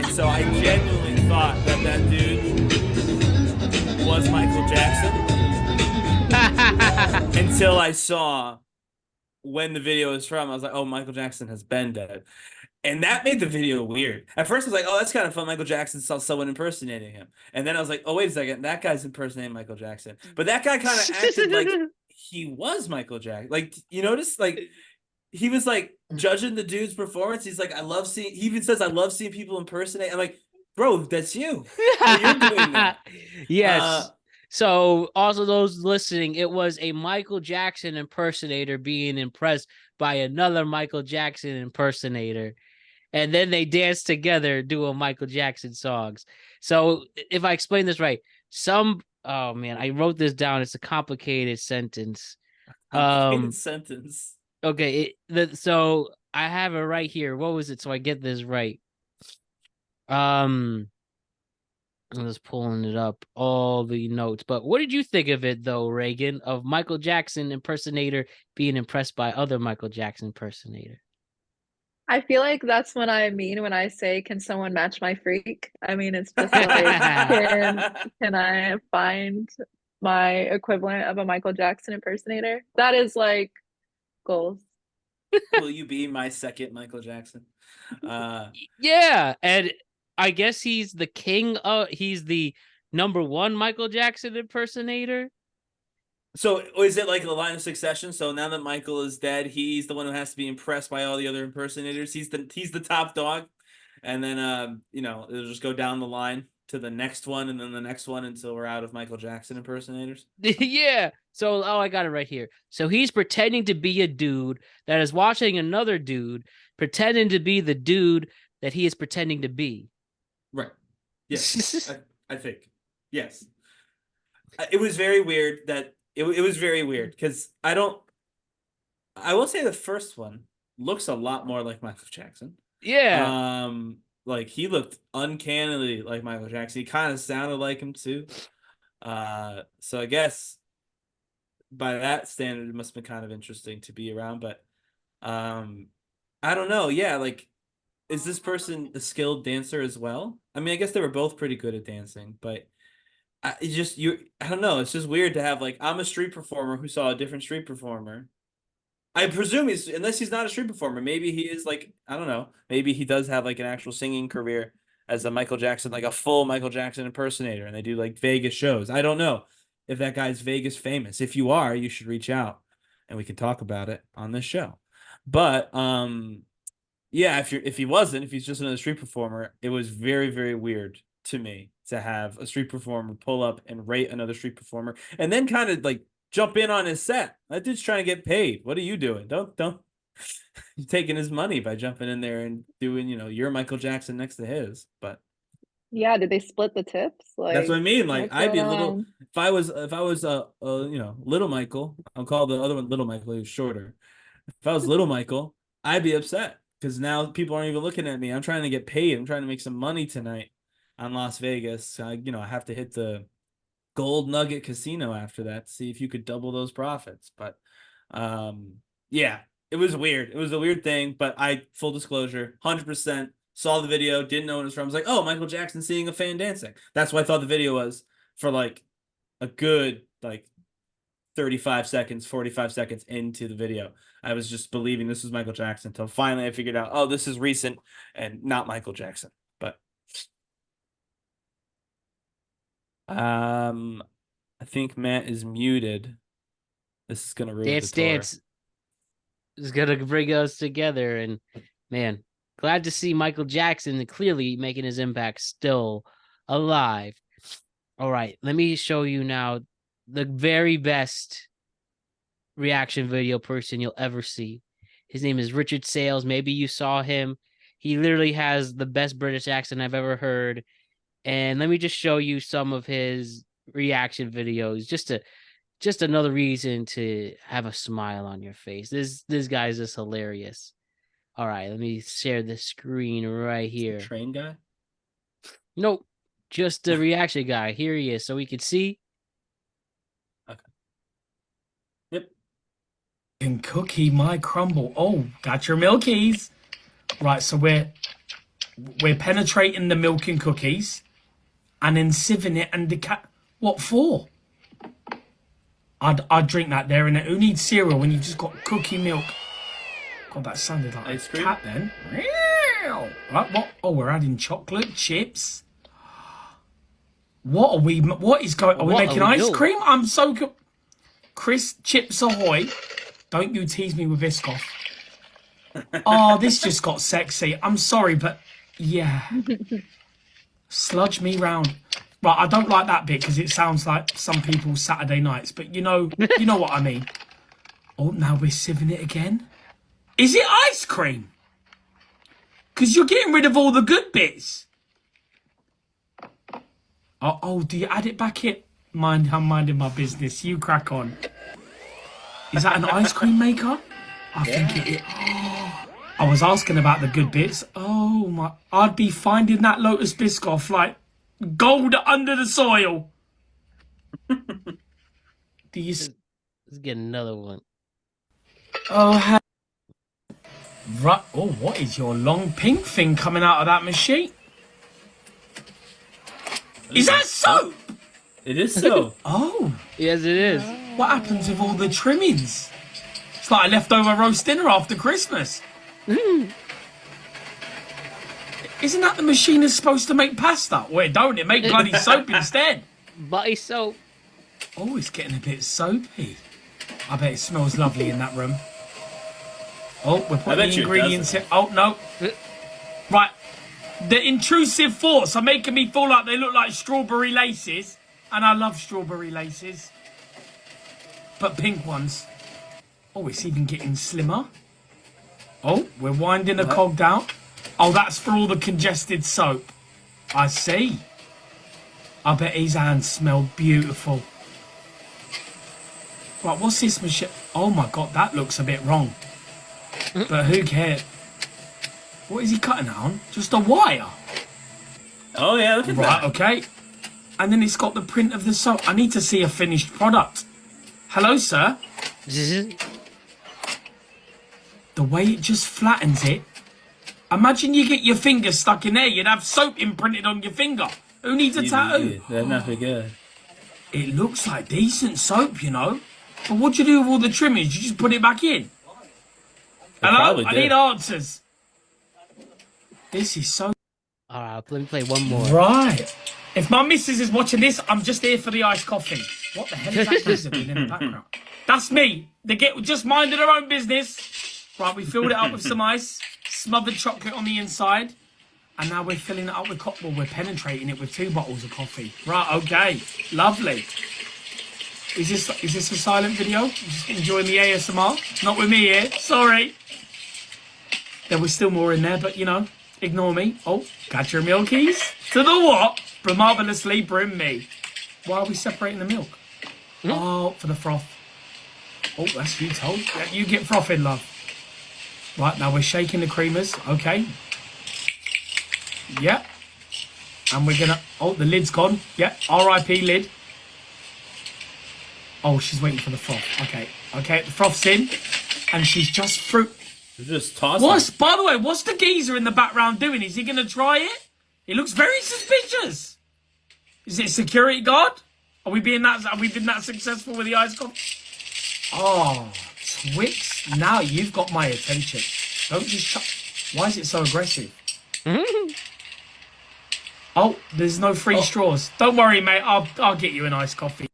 B: And so I genuinely thought that dude was Michael Jackson until I saw when the video is from. I was like, oh, Michael Jackson has been dead. And that made the video weird. At first, I was like, oh, that's kind of fun. Michael Jackson saw someone impersonating him. And then I was like, oh, wait a second. That guy's impersonating Michael Jackson. But that guy kind of acted like he was Michael Jackson. Like, you notice? Like, he was, like, judging the dude's performance. He's like, he even says, I love seeing people impersonate. I'm like, bro, that's you. You're doing that.
A: Yes. So, also those listening, it was a Michael Jackson impersonator being impressed by another Michael Jackson impersonator. And then they dance together doing Michael Jackson songs. So if I explain this right, oh man, I wrote this down. It's a complicated sentence.
B: Sentence.
A: Okay, so I have it right here. What was it? So I get this right. I'm just pulling it up, all the notes. But what did you think of it, though, Reagan, of Michael Jackson impersonator being impressed by other Michael Jackson impersonator?
C: I feel like that's what I mean when I say, can someone match my freak? I mean, it's just like, can I find my equivalent of a Michael Jackson impersonator? That is like goals.
B: Will you be my second Michael Jackson?
A: Yeah, and I guess he's the he's the number one Michael Jackson impersonator.
B: So is it like the line of succession? So now that Michael is dead, he's the one who has to be impressed by all the other impersonators. He's the top dog, and then it'll just go down the line to the next one, and then the next one until we're out of Michael Jackson impersonators.
A: Yeah. So I got it right here. So he's pretending to be a dude that is watching another dude pretending to be the dude that he is pretending to be.
B: Right. Yes, I think. Yes. It was very weird that it was very weird because I will say the first one looks a lot more like Michael Jackson.
A: Yeah.
B: Like he looked uncannily like Michael Jackson. He kind of sounded like him too. So I guess by that standard, it must have been kind of interesting to be around. But I don't know. Yeah, like, is this person a skilled dancer as well? I mean, I guess they were both pretty good at dancing, but I don't know. It's just weird to have like I'm a street performer who saw a different street performer. I presume unless he's not a street performer, maybe he is like, I don't know, maybe he does have like an actual singing career as a Michael Jackson, like a full Michael Jackson impersonator, and they do like Vegas shows. I don't know if that guy's Vegas famous. If you are, you should reach out and we can talk about it on this show. But yeah, if he's just another street performer, it was very, very weird to me to have a street performer pull up and rate another street performer and then kind of like jump in on his set. That dude's trying to get paid. What are you doing? Don't you're taking his money by jumping in there and doing, your Michael Jackson next to his. But
C: Yeah, did they split the tips? Like,
B: that's what I mean. Like,
C: what's
B: I'd be a
C: going
B: little
C: on?
B: if I was little Michael. I'll call the other one little Michael. He was shorter. If I was little Michael, I'd be upset because now people aren't even looking at me. I'm trying to get paid. I'm trying to make some money tonight on Las Vegas. I have to hit the Gold Nugget Casino after that to see if you could double those profits. But yeah, it was weird. It was a weird thing, but full disclosure, 100% saw the video, didn't know what it was from. I was like, oh, Michael Jackson seeing a fan dancing. That's what I thought the video was for like a good 35 seconds, 45 seconds into the video. I was just believing this was Michael Jackson until finally I figured out, oh, this is recent and not Michael Jackson. But I think Matt is muted. This is gonna ruin
A: Dance
B: the tour.
A: Dance is gonna bring us together, and man, glad to see Michael Jackson clearly making his impact still alive. All right, let me show you now the very best reaction video person you'll ever see. His name is Richard Sales. Maybe you saw him. He literally has the best British accent I've ever heard. And let me just show you some of his reaction videos, just another reason to have a smile on your face. This guy is just hilarious. All right, let me share the screen right here.
B: Train guy?
A: Nope, just the reaction guy. Here he is, so we can see.
B: Okay. Yep.
E: And cookie my crumble. Oh, got your milkies. Right, so we're penetrating the milk and cookies and then sieving it and what for? I'd drink that there, and who needs cereal when you've just got cookie milk? God, that sounded like
B: Ice
E: a
B: cream?
E: cat then. Right, what? Oh, we're adding chocolate chips. What is going? Are we making ice cream? I'm so good. Chris, Chips Ahoy. Don't you tease me with Biscoff. Oh, this just got sexy. I'm sorry, but yeah. Sludge me round. Right, I don't like that bit because it sounds like some people's Saturday nights, but you know what I mean. Oh, now we're sieving it again. Is it ice cream? Because you're getting rid of all the good bits. Oh, do you add it back in? I'm minding my business. You crack on. Is that an ice cream maker? I think it is. Oh, I was asking about the good bits. Oh my! I'd be finding that Lotus Biscoff like gold under the soil. Do you?
A: Let's get another one.
E: Oh, right. Oh, what is your long pink thing coming out of that machine? Is that soap?
B: It is so.
E: Oh.
A: Yes, it is.
E: What happens with all the trimmings? It's like a leftover roast dinner after Christmas. Isn't that the machine that's supposed to make pasta? Well, it don't. It make bloody soap instead.
A: Body soap.
E: Oh, it's getting a bit soapy. I bet it smells lovely in that room. Oh, we're putting the ingredients in. Oh, no. Right. The intrusive thoughts are making me feel like they look like strawberry laces. And I love strawberry laces. But pink ones. Oh, it's even getting slimmer. Oh, we're winding the cog down. Oh, that's for all the congested soap. I see. I bet his hands smell beautiful. Right, what's this machine? Oh my God, that looks a bit wrong. But who cares? What is he cutting on? Just a wire?
B: Oh yeah, look at that.
E: Right, okay. And then it's got the print of the soap. I need to see a finished product. Hello, sir. The way it just flattens it. Imagine you get your finger stuck in there. You'd have soap imprinted on your finger. Who needs a tattoo?
B: That'd not be good.
E: It looks like decent soap, you know. But what do you do with all the trimmings? You just put it back in? Hello? I need answers. This is so...
A: All right, let me play one more.
E: Right. If my missus is watching this, I'm just here for the iced coffee. What the hell is that geezer doing in the background? That's me. They get just minding their own business. Right, we filled it up with some ice, smothered chocolate on the inside, and now we're filling it up with coffee. Well, we're penetrating it with 2 bottles of coffee. Right, okay. Lovely. Is this a silent video? I'm just enjoying the ASMR. Not with me here. Sorry. There was still more in there, but, you know, ignore me. Oh, got your milkies? To the what? Marvelously brim me. Why are we separating the milk? Oh, for the froth. Oh, that's you told. Yeah, you get frothing, love. Right, now we're shaking the creamers. Okay. Yep. And we're gonna... Oh, the lid's gone. Yep. R.I.P. lid. Oh, she's waiting for the froth. Okay. Okay, the froth's in. And she's just fruit...
B: Just tossing.
E: By the way, what's the geezer in the background doing? Is he gonna try it? He looks very suspicious. Is it a security guard? Have we been that successful with the ice coffee? Oh, Twix. Now you've got my attention. Don't just why is it so aggressive? Oh, there's no free straws. Don't worry, mate. I'll get you an iced coffee.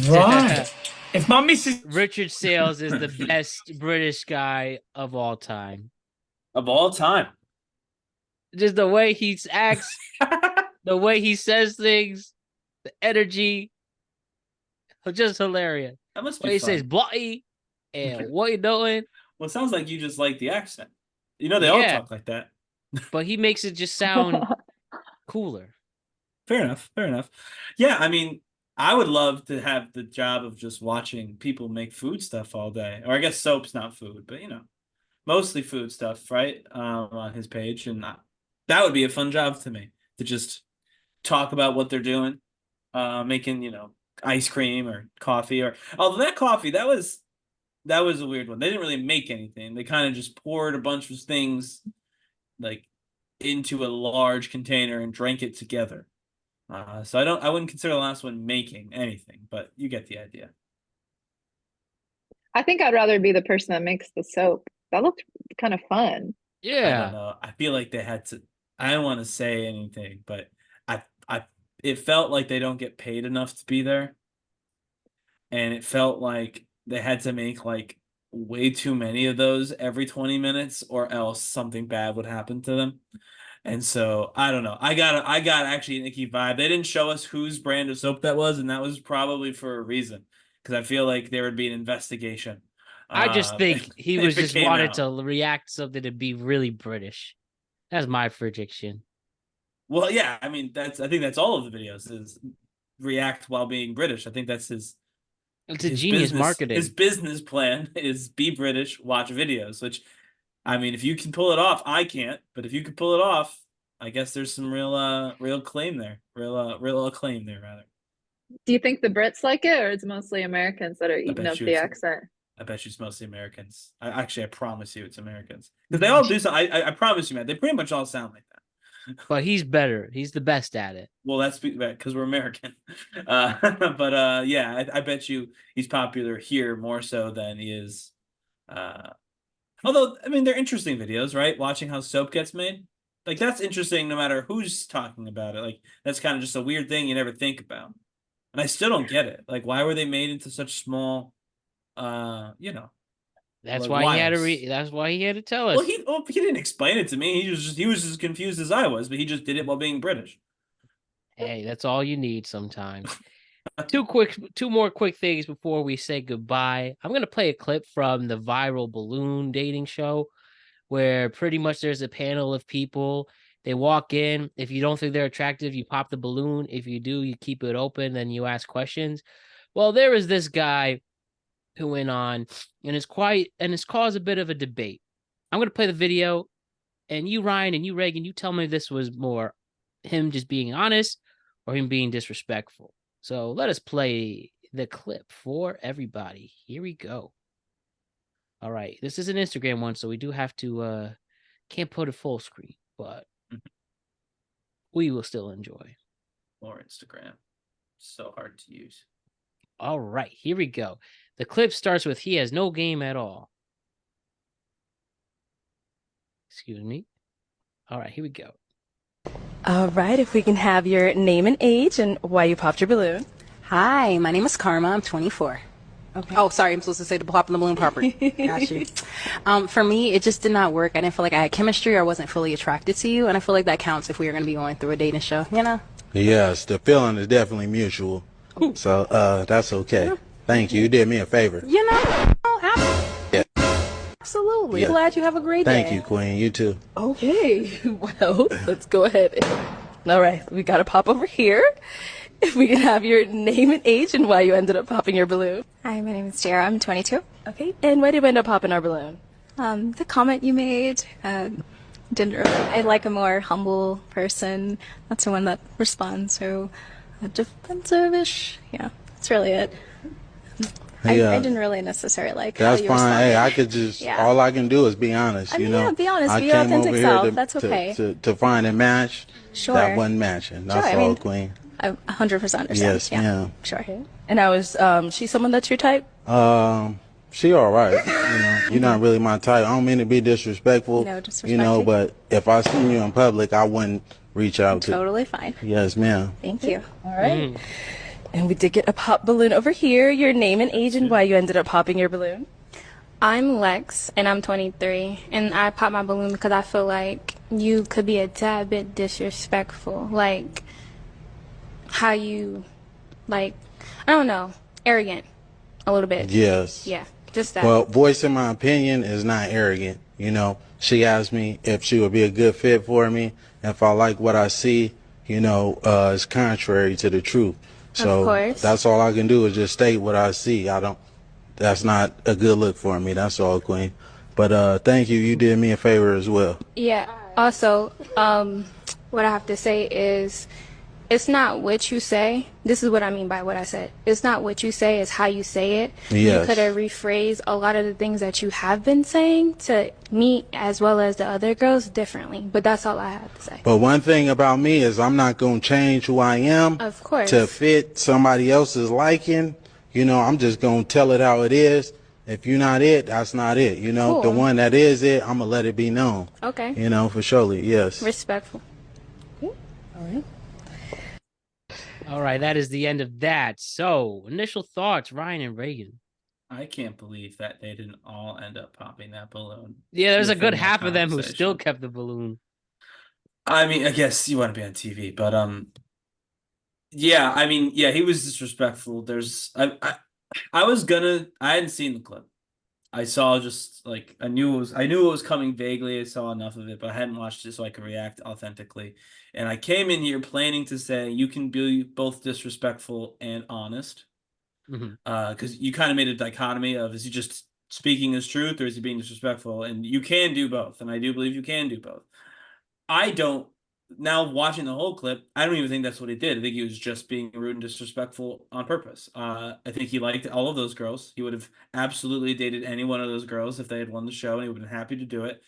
E: Right. If my missus...
A: Richard Sales is the best British guy of all time.
B: Of all time.
A: Just the way he acts, the way he says things, the energy, just hilarious.
B: That must be
A: He
B: fun.
A: says bloody and what you doing?
B: Well, it sounds like you just like the accent. You know, they all talk like that.
A: But he makes it just sound cooler.
B: Fair enough. Fair enough. Yeah, I mean, I would love to have the job of just watching people make food stuff all day. Or I guess soap's not food, but, you know, mostly food stuff, right? On his page. And that would be a fun job to me, to just talk about what they're doing, making, you know, ice cream or coffee. Or although that coffee, that was a weird one. They didn't really make anything. They kind of just poured a bunch of things like into a large container and drank it together. So I wouldn't consider the last one making anything, but you get the idea.
C: I think I'd rather be the person that makes the soap. That looked kind of fun.
A: Yeah.
B: I don't know. I feel like they had to. I don't want to say anything, but it felt like they don't get paid enough to be there, and it felt like they had to make like way too many of those every 20 minutes, or else something bad would happen to them. And so I don't know. I got actually an icky vibe. They didn't show us whose brand of soap that was, and that was probably for a reason, because I feel like there would be an investigation.
A: I just think he was just wanted
B: out.
A: to react to something to be really British. That's my prediction.
B: Well, yeah, I mean I think that's all of the videos is react while being British. I think that's his.
A: It's a genius marketing.
B: His business plan is be British, watch videos. Which, I mean, if you can pull it off, I can't. But if you can pull it off, I guess there's some real claim there, real acclaim there, rather.
C: Do you think the Brits like it, or it's mostly Americans that are eating up the accent?
B: I bet you it's mostly Americans. I promise you it's Americans. Because they all do so. I promise you, man. They pretty much all sound like that.
A: But he's better. He's the best at it.
B: Well, that's because we're American. But yeah, I bet you he's popular here more so than he is. Although, I mean, they're interesting videos, right? Watching how soap gets made. Like, that's interesting no matter who's talking about it. Like, that's kind of just a weird thing you never think about. And I still don't get it. Like, why were they made into such small... you know,
A: that's
B: like
A: why he had to. That's why he had to tell us.
B: Well, he didn't explain it to me. He was as confused as I was, but he just did it while being British.
A: Hey, that's all you need sometimes. Two more quick things before we say goodbye. I'm gonna play a clip from the viral balloon dating show, where pretty much there's a panel of people They walk in. If you don't think they're attractive, you pop the balloon. If you do, you keep it open, then you ask questions. Well, there was this guy who went on and it's caused a bit of a debate. I'm going to play the video, and you, Ryan, and you, Reagan, you tell me if this was more him just being honest or him being disrespectful. So let us play the clip for everybody. Here we go. All right. This is an Instagram one, so we do have to can't put it full screen, but we will still enjoy.
B: Or Instagram. So hard to use.
A: All right, here we go. The clip starts with he has no game at all. Excuse me. All right, here we go.
F: All right, if we can have your name and age and why you popped your balloon.
G: Hi, my name is Karma. I'm 24. Okay. Oh, sorry, I'm supposed to say the pop in the balloon proper. Got you. For me, it just did not work. I didn't feel like I had chemistry or wasn't fully attracted to you, and I feel like that counts if we are going to be going through a dating show, you know?
H: Yes, the feeling is definitely mutual. So that's okay. Thank you. You did me a favor.
G: You know,
H: Yeah.
G: absolutely.
H: Yeah.
G: Glad you have a great day.
H: Thank you, Queen. You too.
F: Okay, well, let's go ahead. All right, we got to pop over here. If we can have your name and age and why you ended up popping your balloon.
I: Hi, my name is Jara. I'm 22.
F: Okay, and why did we end up popping our balloon?
I: The comment you made, didn't really, I like a more humble person. That's the one that responds, so defensive-ish. Yeah, that's really it. I didn't really necessarily like
H: That's
I: how you
H: fine.
I: responded.
H: Hey, I could just, all I can do is be honest,
I: I mean,
H: you know.
I: yeah, be honest.
H: I
I: Be your
H: came
I: authentic
H: over
I: self.
H: here
I: That's okay.
H: to find a match
I: Sure.
H: that wasn't matching. That's
I: Sure, I
H: all,
I: mean,
H: Queen.
I: I 100% understand.
H: Yes,
I: yeah.
H: ma'am.
I: Sure.
F: And I was, she someone that's your type?
H: She all right. You know, you're not really my type. I don't mean to be disrespectful.
I: No,
H: You know,
I: disrespecting.
H: but if I seen you in public, I wouldn't reach out to.
I: Totally fine.
H: Yes, ma'am.
I: Thank you.
F: All right. And we did get a pop balloon over here. Your name and age and why you ended up popping your balloon.
J: I'm Lex, and I'm 23, and I popped my balloon because I feel like you could be a tad bit disrespectful, like how you, like, I don't know, arrogant, a little bit.
H: Yes.
J: Yeah, just that.
H: Well, voicing my opinion is not arrogant. You know, she asked me if she would be a good fit for me. If I like what I see, you know, it's contrary to the truth. So
J: Of course.
H: that's all I can do is just state what I see. That's not a good look for me. That's all, Queen. But thank you. You did me a favor as well.
J: Yeah. Also, what I have to say is, it's not what you say. This is what I mean by what I said. It's not what you say, it's how you say it.
H: Yes.
J: You could have rephrased a lot of the things that you have been saying to me as well as the other girls differently. But that's all I have to say.
H: But one thing about me is I'm not going to change who I am
J: Of course.
H: to fit somebody else's liking. You know, I'm just going to tell it how it is. If you're not it, that's not it. You know, the
J: Cool.
H: one that is it, I'm going to let it be known.
J: Okay.
H: You know, for surely, yes.
J: Respectful.
F: All right.
A: All right, that is the end of that. So, initial thoughts, Ryan and Reagan.
B: I can't believe that they didn't all end up popping that balloon.
A: Yeah, there's a
B: within
A: good
B: that
A: half of them who
B: conversation.
A: still kept the balloon.
B: I mean, I guess you want to be on TV, but yeah, I mean, yeah, he was disrespectful. I hadn't seen the clip. I saw just like I knew it was coming vaguely. I saw enough of it, but I hadn't watched it so I could react authentically. And I came in here planning to say you can be both disrespectful and honest, because you kind of made a dichotomy of is he just speaking his truth or is he being disrespectful? And you can do both, and I do believe you can do both. I don't. Now watching the whole clip, I don't even think that's what he did. I think he was just being rude and disrespectful on purpose. I think he liked all of those girls. He would have absolutely dated any one of those girls if they had won the show, and he would have been happy to do it.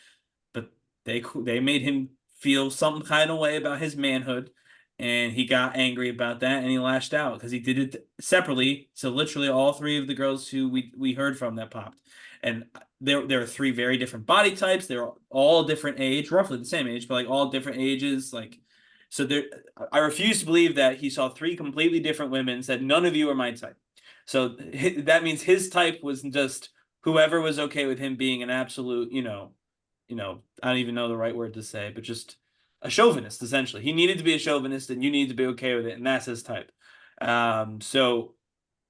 B: But they made him feel some kind of way about his manhood, and he got angry about that, and he lashed out because he did it separately. So literally all three of the girls who we heard from that popped. And there are three very different body types. They're all different age, roughly the same age, but like all different ages. Like, so there, I refuse to believe that he saw three completely different women and said, none of you are my type. So that means his type was just whoever was okay with him being an absolute, you know, I don't even know the right word to say, but just a chauvinist, essentially. He needed to be a chauvinist and you need to be okay with it. And that's his type. So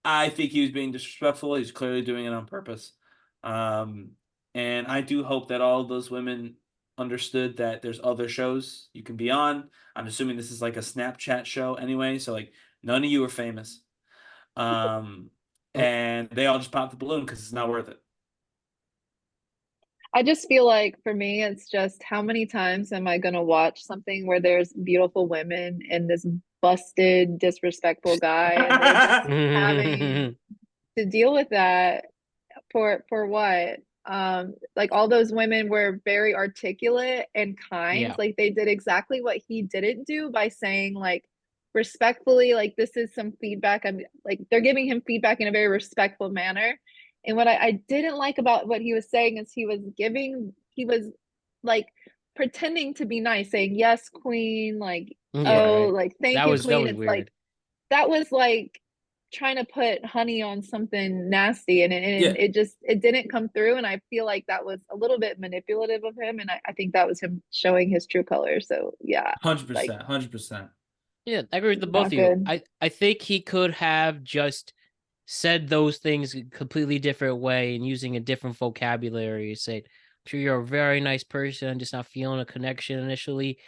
B: I think he was being disrespectful. He's clearly doing it on purpose. And I do hope that all of those women understood that there's other shows you can be on. I'm assuming this is like a Snapchat show anyway, so like none of you are famous. And they all just popped the balloon because it's not worth it.
C: I just feel like for me, it's just how many times am I gonna watch something where there's beautiful women and this busted, disrespectful guy, and they're just having to deal with that for what? Like all those women were very articulate and kind.
A: Yeah.
C: Like they did exactly what he didn't do by saying like respectfully, like this is some feedback. I'm like they're giving him feedback in a very respectful manner. And what I didn't like about what he was saying is he was like pretending to be nice, saying yes, queen, like
A: Yeah,
C: oh,
A: right.
C: like thank
A: That
C: you,
A: was
C: queen. It's
A: weird.
C: like that was like trying to put honey on something nasty, and it didn't come through, and I feel like that was a little bit manipulative of him, and I think that was him showing his true colors. So yeah, like
B: 100%, 100%.
A: Yeah, I agree with the both
C: not
A: of you.
C: good.
A: I think he could have just said those things a completely different way and using a different vocabulary. Say, I'm sure you're a very nice person, just not feeling a connection initially,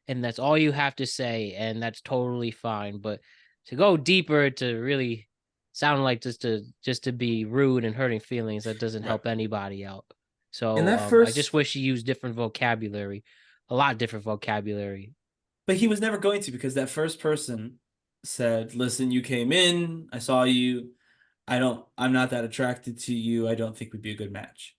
A: and that's all you have to say, and that's totally fine. But to go deeper, to really sound like just to be rude and hurting feelings, that doesn't help anybody out. So
B: And that
A: I just
B: first,
A: wish he used different vocabulary, a lot different vocabulary.
B: but he was never going to, because that first person said, "Listen, you came in, I saw you. I'm not that attracted to you. I don't think we'd be a good match."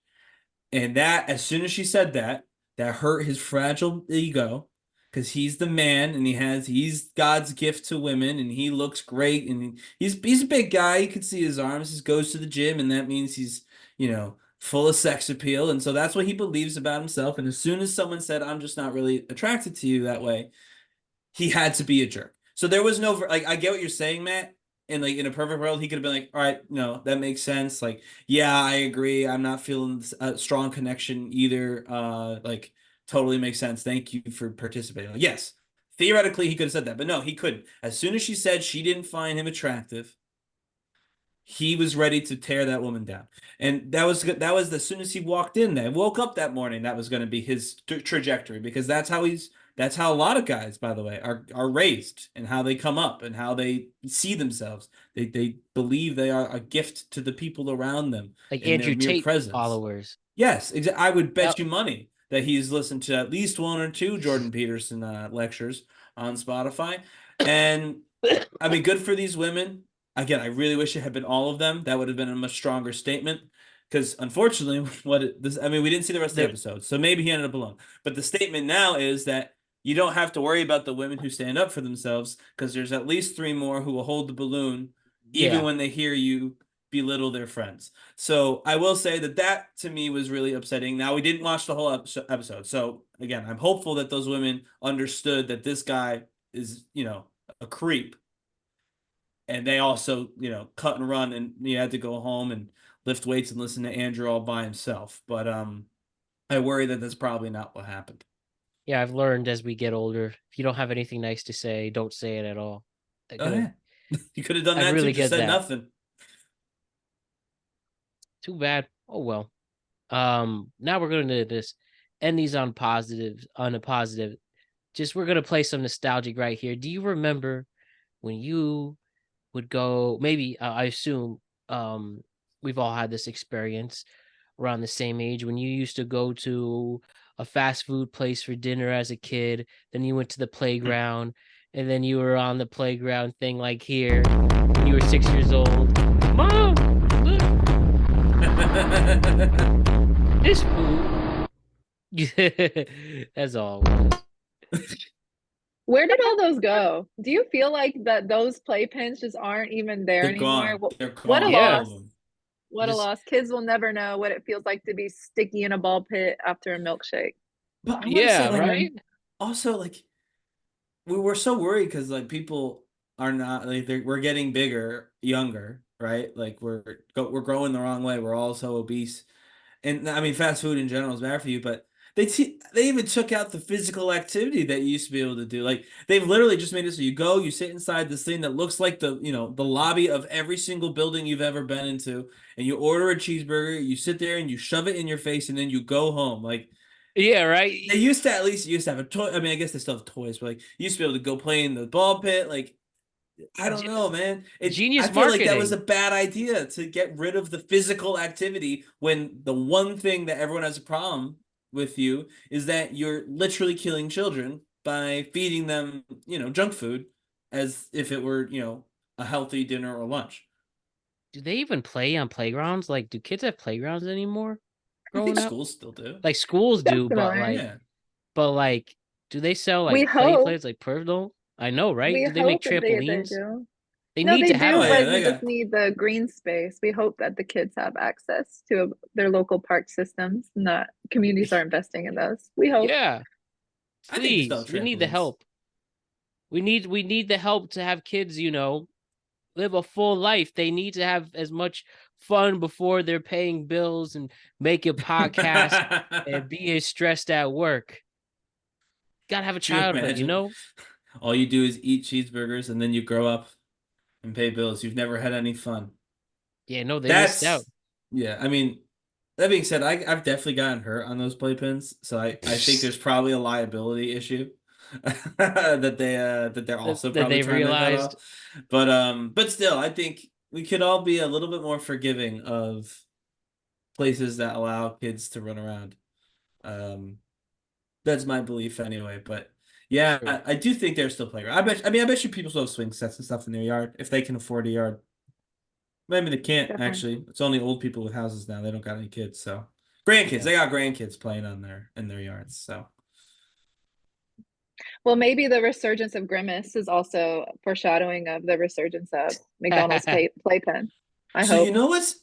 B: And that, as soon as she said that, that hurt his fragile ego, because he's the man and he's God's gift to women, and he looks great, and he's a big guy. You can see his arms. He goes to the gym, and that means he's, full of sex appeal. And so that's what he believes about himself. And as soon as someone said, "I'm just not really attracted to you that way," he had to be a jerk. So there was no, like, I get what you're saying, Matt. And like in a perfect world, he could have been like, "All right, no, that makes sense. Like, yeah, I agree. I'm not feeling a strong connection either. Like, totally makes sense. Thank you for participating." Like, yes, theoretically, he could have said that, but no, he couldn't. As soon as she said she didn't find him attractive, he was ready to tear that woman down. And that was as soon as he walked in there, woke up that morning, that was going to be his trajectory, because that's how a lot of guys, by the way, are raised, and how they come up and how they see themselves. They believe they are a gift to the people around them,
A: Like
B: in their
A: Andrew
B: mere
A: Tate
B: presence.
A: followers.
B: Yes, I would bet
A: Yep.
B: you money that he's listened to at least one or two Jordan Peterson lectures on Spotify. And I mean, good for these women. Again, I really wish it had been all of them. That would have been a much stronger statement. Because unfortunately, we didn't see the rest of the episode, so maybe he ended up alone. But the statement now is that you don't have to worry about the women who stand up for themselves, because there's at least 3 more who will hold the balloon, even when they hear you belittle their friends. So I will say that to me was really upsetting. Now, we didn't watch the whole episode. So again, I'm hopeful that those women understood that this guy is, a creep. And they also, cut and run, and he had to go home and lift weights and listen to Andrew all by himself. But I worry that that's probably not what happened.
A: Yeah, I've learned as we get older, if you don't have anything nice to say, don't say it at all.
B: Yeah. You could have done
A: I
B: that
A: really
B: too, just
A: get
B: said
A: that.
B: nothing.
A: Too bad. Oh well. Now we're going to end these on a positive. Just we're gonna play some nostalgic right here. Do you remember when you would go? Maybe I assume we've all had this experience around the same age, when you used to go to a fast food place for dinner as a kid, then you went to the playground, and then you were on the playground thing like here when you were 6 years old. Mom, look, this food. That's all.
C: Where did all those go? Do you feel like that those playpens just aren't even there
B: They're
C: anymore?
B: gone. They're
C: What a
B: gone.
A: Yeah.
B: All
C: loss.
B: of them.
C: What a
A: Just-
C: loss. Kids will never know what it feels like to be sticky in a ball pit after a milkshake.
B: But I want to
A: Yeah,
B: say, like,
A: right.
B: also, like, we were so worried because, like, people are not, like, we're getting bigger, younger, right? Like, we're growing the wrong way. We're all so obese. And I mean, fast food in general is bad for you, but they even took out the physical activity that you used to be able to do. Like, they've literally just made it so you sit inside this thing that looks like the lobby of every single building you've ever been into, and you order a cheeseburger, you sit there and you shove it in your face, and then you go home. Like,
A: Yeah, right.
B: They used to have a toy. I mean, I guess they still have toys, but like you used to be able to go play in the ball pit. Like, I don't know, man.
A: Genius
B: I feel like that was
A: marketing.
B: a bad idea to get rid of the physical activity when the one thing that everyone has a problem with you is that you're literally killing children by feeding them, junk food as if it were, a healthy dinner or lunch.
A: Do they even play on playgrounds? Like, do kids have playgrounds anymore?
B: I think
A: Growing up,
B: schools still do.
A: like schools do, but
C: Definitely.
B: Yeah.
A: do they sell
C: We
A: like play
C: hope.
A: plates like personal? I know, right?
C: We
A: Do they make
C: hope that they
A: trampolines?
C: do.
A: They
C: No,
A: need
C: they
A: to have
C: do,
B: Oh, yeah,
C: but
A: that.
B: they
C: we just
B: got-
C: need the green space. We hope that the kids have access to their local park systems and that communities are investing in those. We hope.
A: Yeah,
B: I think still
A: please. We need the
B: trampolines.
A: help. We need the help to have kids, live a full life. They need to have as much fun before they're paying bills and making podcasts and being stressed at work. Gotta have a
B: Can you
A: childhood,
B: imagine? All you do is eat cheeseburgers and then you grow up and pay bills. You've never had any fun.
A: Yeah, no, they missed out.
B: Yeah, I mean, that being said, I've definitely gotten hurt on those playpens, so I think there's probably a liability issue that they're also
A: That
B: probably
A: they
B: trying to cut
A: realized.
B: off. But still, I think we could all be a little bit more forgiving of places that allow kids to run around. That's my belief anyway. But yeah,
A: Sure.
B: I do think there's still playground. I bet you people still have swing sets and stuff in their yard if they can afford a yard. Maybe they can't
C: Definitely.
B: actually. It's only old people with houses now. They don't got any kids, so grandkids.
A: Yeah.
B: They got grandkids playing in their yards. So
C: Well, maybe the resurgence of Grimace is also foreshadowing of the resurgence of McDonald's playpen. I
B: so
C: hope.
B: you know what's?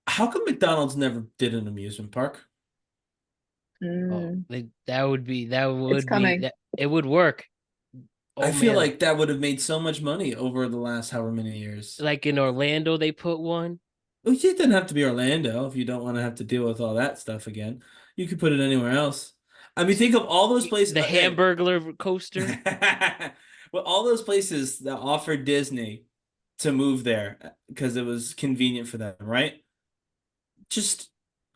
B: How come McDonald's never did an amusement park?
C: Mm,
A: That would be
C: coming.
A: it would work.
B: I feel
A: man.
B: like that would have made so much money over the last however many years.
A: Like in Orlando, they put one.
B: Well, it doesn't have to be Orlando if you don't want to have to deal with all that stuff again. You could put it anywhere else. I mean, think of all those places.
A: The Hamburglar coaster.
B: Well, all those places that offered Disney to move there because it was convenient for them, right? Just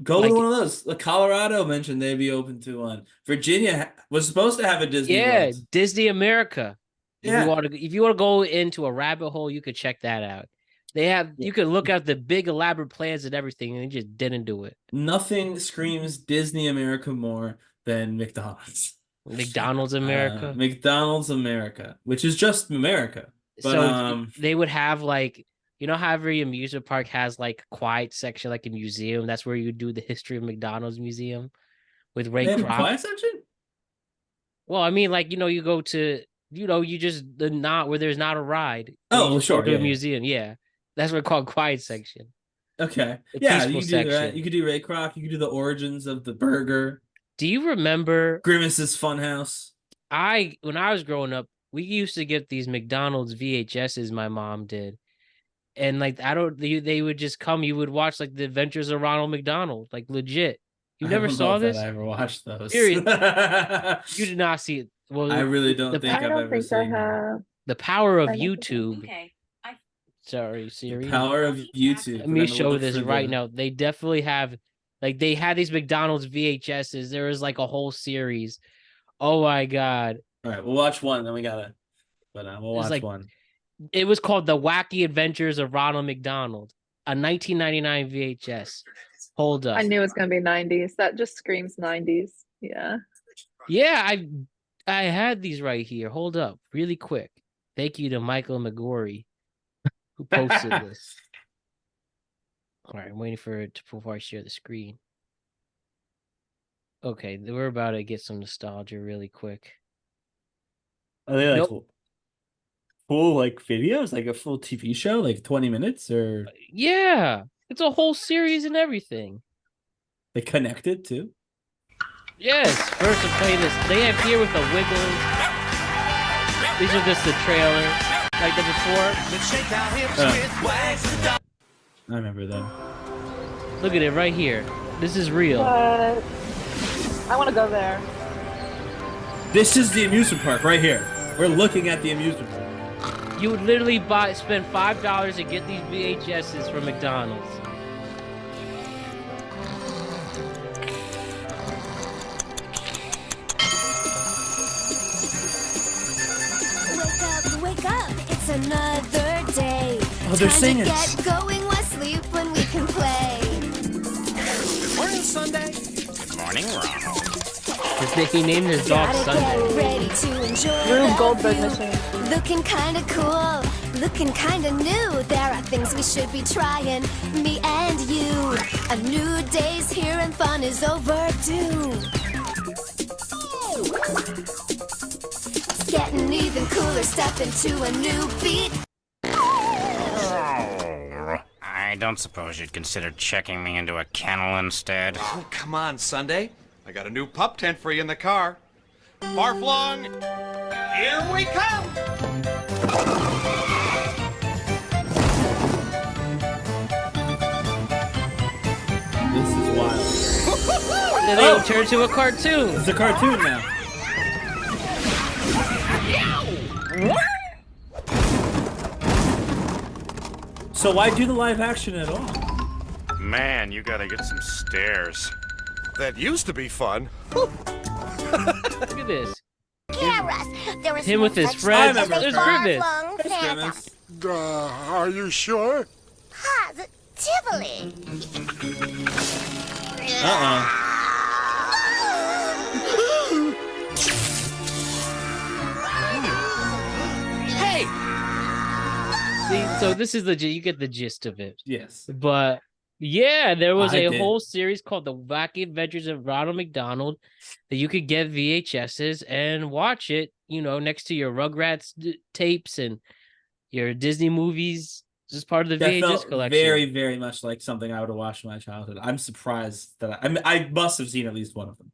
B: go to one of those. Like Colorado mentioned they'd be open to one. Virginia was supposed to have a Disney World.
A: Disney America.
B: Yeah.
A: If you want to go into a rabbit hole, you could check that out. You could look at the big elaborate plans and everything, and they just didn't do it.
B: Nothing screams Disney America more than McDonald's.
A: McDonald's America.
B: McDonald's America, which is just America. But
A: So they would have like, how every amusement park has like a quiet section, like a museum. That's where you do the history of McDonald's museum with Ray
B: they have a
A: Kroc.
B: quiet section?
A: Well, I mean, like, you go to, you just where there's not a ride.
B: Oh,
A: You
B: sure.
A: go to
B: Yeah,
A: a museum. Yeah. That's what it's called quiet section.
B: Okay.
A: The
B: Yeah,
A: peaceful
B: you could do that.
A: section.
B: You could do Ray Kroc. You could do the origins of the burger.
A: Do you remember
B: Grimace's Funhouse?
A: when I was growing up, we used to get these McDonald's VHSs, my mom did. And like, they would just come, you would watch like the Adventures of Ronald McDonald, like legit. You never saw this?
B: I ever watched those.
A: Serious. You did not see it. Well,
B: I really don't think
C: I
B: I've
C: don't
B: ever
C: think I
B: seen that.
C: have.
A: the power of
C: I don't think
A: YouTube.
G: Okay.
A: Sorry, Siri.
B: The power of YouTube.
A: Let me show this right now. They definitely have, like, they had these McDonald's VHSs. There was like a whole series. Oh my God.
B: All right, we'll watch one, then we gotta. But we'll watch
A: like-
B: one.
A: It was called The Wacky Adventures of Ronald McDonald, a 1999 VHS. Hold up.
C: I knew it was going to be 90s. That just screams 90s. Yeah.
A: Yeah, I had these right here. Hold up, really quick. Thank you to Michael McGorry who posted this. All right, I'm waiting for it before I share the screen. Okay, we're about to get some nostalgia really quick.
B: Are they like
A: Nope.
B: full like videos, like a full TV show, like 20 minutes, or
A: Yeah, it's a whole series and everything.
B: they connected too?
A: Yes, first to play this. They have here with the Wiggles. These are just the trailer, like the before.
B: I remember them.
A: Look at it right here. This is real.
C: But I want to go there.
B: This is the amusement park right here. We're looking at the amusement park.
A: You would literally spend $5 and get these VHSs from McDonald's.
K: It's another day.
B: Oh, they're
K: Time
B: singing.
K: to get going, we'll sleep when we can play.
D: Morning, Sunday.
L: Good morning, Ronald.
A: He named his dog
K: Gotta
A: Sunday.
K: get ready to enjoy
C: Rube
K: the
C: Goldberg
K: view.
C: machine.
K: Looking kinda cool, looking kinda new. There are things we should be trying, me and you. A new day's here and fun is overdue. It's getting even cooler, step into a new beat.
L: I don't suppose you'd consider checking me into a kennel instead?
M: Oh, come on, Sunday. I got a new pup tent for you in the car. Barflong, here we come!
B: This is wild.
A: Then they turn to a cartoon.
B: It's a cartoon now. So why do the live action at all?
L: Man, you gotta get some stairs.
M: That used to be fun.
A: Look at this.
K: There was
A: Him with his
B: I
A: friends.
B: remember
A: There's
B: her.
A: Grimace.
B: Grimace.
M: Are you sure?
K: Tivoli.
A: Hey. See, so this is legit. You get the gist of it.
B: Yes.
A: But yeah, there was
B: I
A: a
B: did.
A: whole series called The Wacky Adventures of Ronald McDonald that you could get VHSs and watch it, you know, next to your Rugrats tapes and your Disney movies. This is part of the
B: That
A: VHS
B: felt
A: collection.
B: very, very much like something I would have watched in my childhood. I'm surprised that I must have seen at least one of them.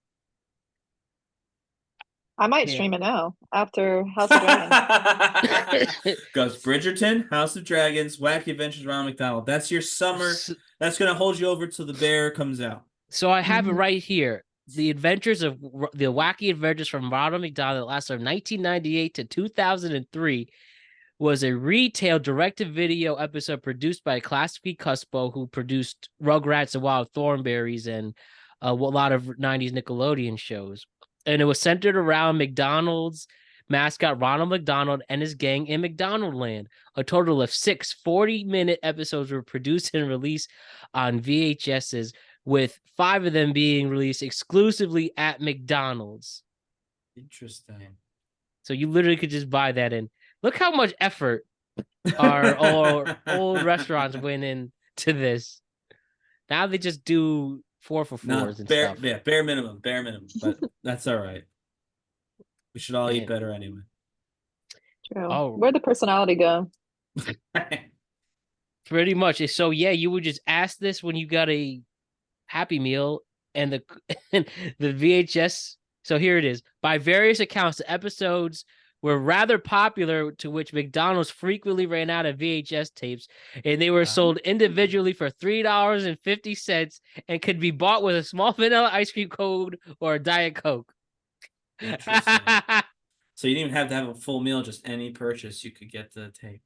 C: I might stream it now after House of Dragons.
B: Goes Bridgerton, House of Dragons, Wacky Adventures of Ronald McDonald. That's your summer. That's gonna hold you over till the bear comes out.
A: So I have it right here. The Adventures of the Wacky Adventures from Ronald McDonald lasted from 1998 to 2003. Was a retail direct-to-video episode produced by Classic Cuspo, who produced Rugrats and Wild Thornberries and a lot of 90s Nickelodeon shows. And it was centered around McDonald's mascot Ronald McDonald and his gang in McDonaldland. A total of 6 40-minute episodes were produced and released on VHSs, with 5 of them being released exclusively at McDonald's.
B: Interesting.
A: So you literally could just buy that in. Look how much effort our old restaurants went into this. Now they just do 4 for 4s and stuff.
B: Yeah, bare minimum, but that's all right. We should all eat better anyway.
C: True.
A: Oh.
C: Where'd the personality go?
A: Pretty much. So yeah, you would just ask this when you got a Happy Meal and the VHS. So here it is. By various accounts, the episodes were rather popular, to which McDonald's frequently ran out of VHS tapes, and they were sold individually for $3.50 and could be bought with a small vanilla ice cream cone or a Diet Coke.
B: Interesting. So you didn't even have to have a full meal, just any purchase, you could get the tape.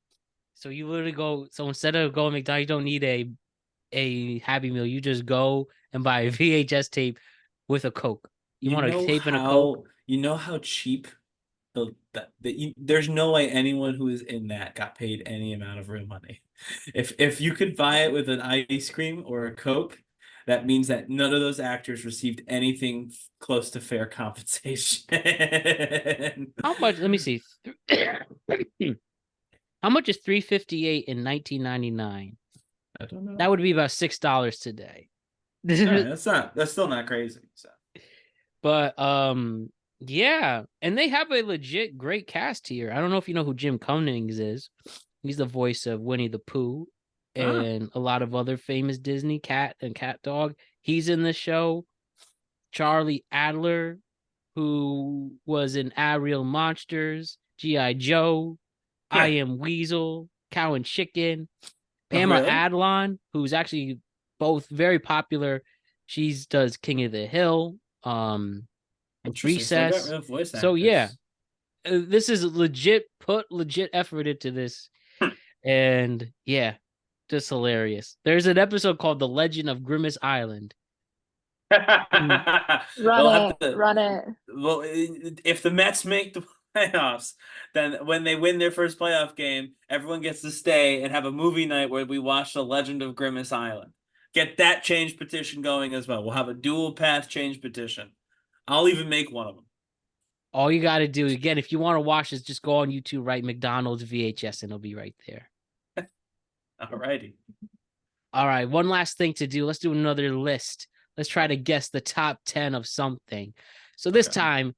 A: So you literally go, so instead of going to McDonald's, you don't need a Happy Meal. You just go and buy a VHS tape with a Coke. You want a tape and a Coke?
B: You know how cheap there's no way anyone who is in that got paid any amount of real money. If you could buy it with an ice cream or a Coke, that means that none of those actors received anything close to fair compensation.
A: How much? Let me see. How much is $3.58 in 1999?
B: I don't know.
A: That would be about $6 today.
B: That's still not crazy. So.
A: But yeah, and they have a legit great cast here. I don't know if you know who Jim Cummings is. He's the voice of Winnie the Pooh and a lot of other famous Disney cat and cat dog. He's in the show. Charlie Adler, who was in Ariel Monsters, G.I. Joe,
B: Yeah.
A: I Am Weasel, Cow and Chicken. Pamela
B: really?
A: Adlon, who's actually both very popular. She does King of the Hill, Recess. So yeah, this is legit. Put legit effort into this, and yeah, just hilarious. There's an episode called "The Legend of Grimace Island."
C: Run it.
B: Well, if the Mets make the playoffs, then when they win their first playoff game, everyone gets to stay and have a movie night where we watch The Legend of Grimace Island. Get that change petition going as well. We'll have a dual path change petition. I'll even make one of them.
A: All you got to do, again, if you want to watch this, just go on YouTube, write McDonald's VHS, and it'll be right there.
B: All righty.
A: All right, one last thing to do. Let's do another list. Let's try to guess the top 10 of something. So this time,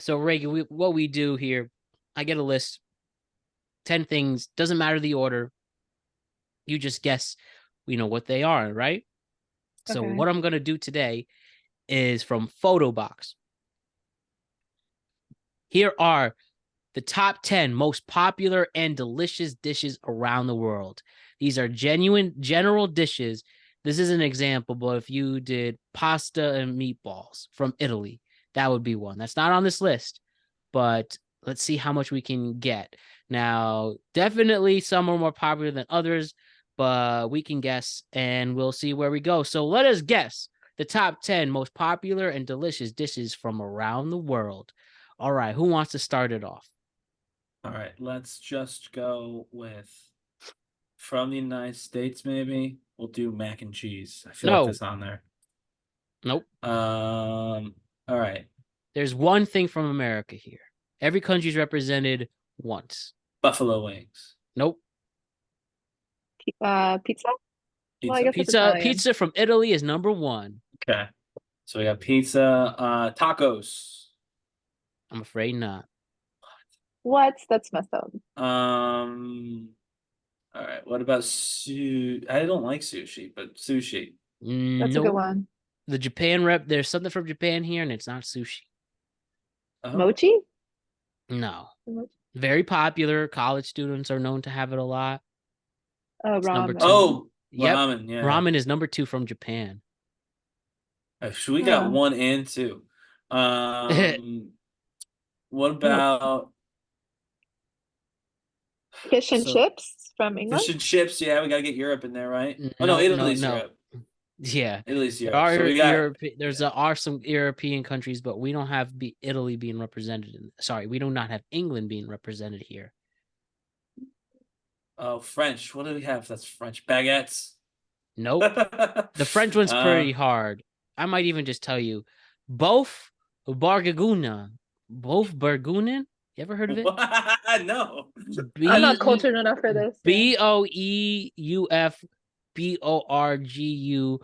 A: Reagan, what we do here, I get a list, 10 things, doesn't matter the order. You just guess, what they are, right? So what I'm going to do today is from Photobox. Here are the top 10 most popular and delicious dishes around the world. These are genuine general dishes. This is an example, but if you did pasta and meatballs from Italy, that would be one. That's not on this list, but let's see how much we can get. Now, definitely some are more popular than others, but we can guess and we'll see where we go. So let us guess the top 10 most popular and delicious dishes from around the world. All right, who wants to start it off?
B: All right, let's just go with from the United States, maybe. We'll do mac and cheese. I feel like that's on there.
A: Nope.
B: All right.
A: There's one thing from America here. Every country's represented once.
B: Buffalo wings.
A: Nope.
C: Pizza?
B: Well,
C: I guess
A: Pizza from Italy is number one.
B: Okay. So we got pizza, tacos.
A: I'm afraid not.
C: What? That's messed up.
B: All right. What about I don't like sushi, but sushi.
C: That's a good one.
A: The Japan there's something from Japan here, and it's not sushi.
C: Mochi?
A: No. Very popular. College students are known to have it a lot.
C: Oh, ramen.
A: Number two.
B: Oh,
A: yep.
B: Ramen. Yeah.
A: Ramen is number 2 from Japan.
B: Actually, we got 1 and 2. What about
C: fish and chips from England?
B: Fish and chips, yeah, we gotta get Europe in there, right? Italy's Europe.
A: Yeah,
B: Italy's Europe.
A: There are some European countries, but we don't have Italy being represented. We do not have England being represented here.
B: Oh, French. What do we have? That's French baguettes.
A: Nope. The French one's pretty hard. I might even just tell you, both Bargaguna. You ever heard of it?
B: No.
C: I'm not cultured enough for this.
A: BOEUF BORGUIGNO.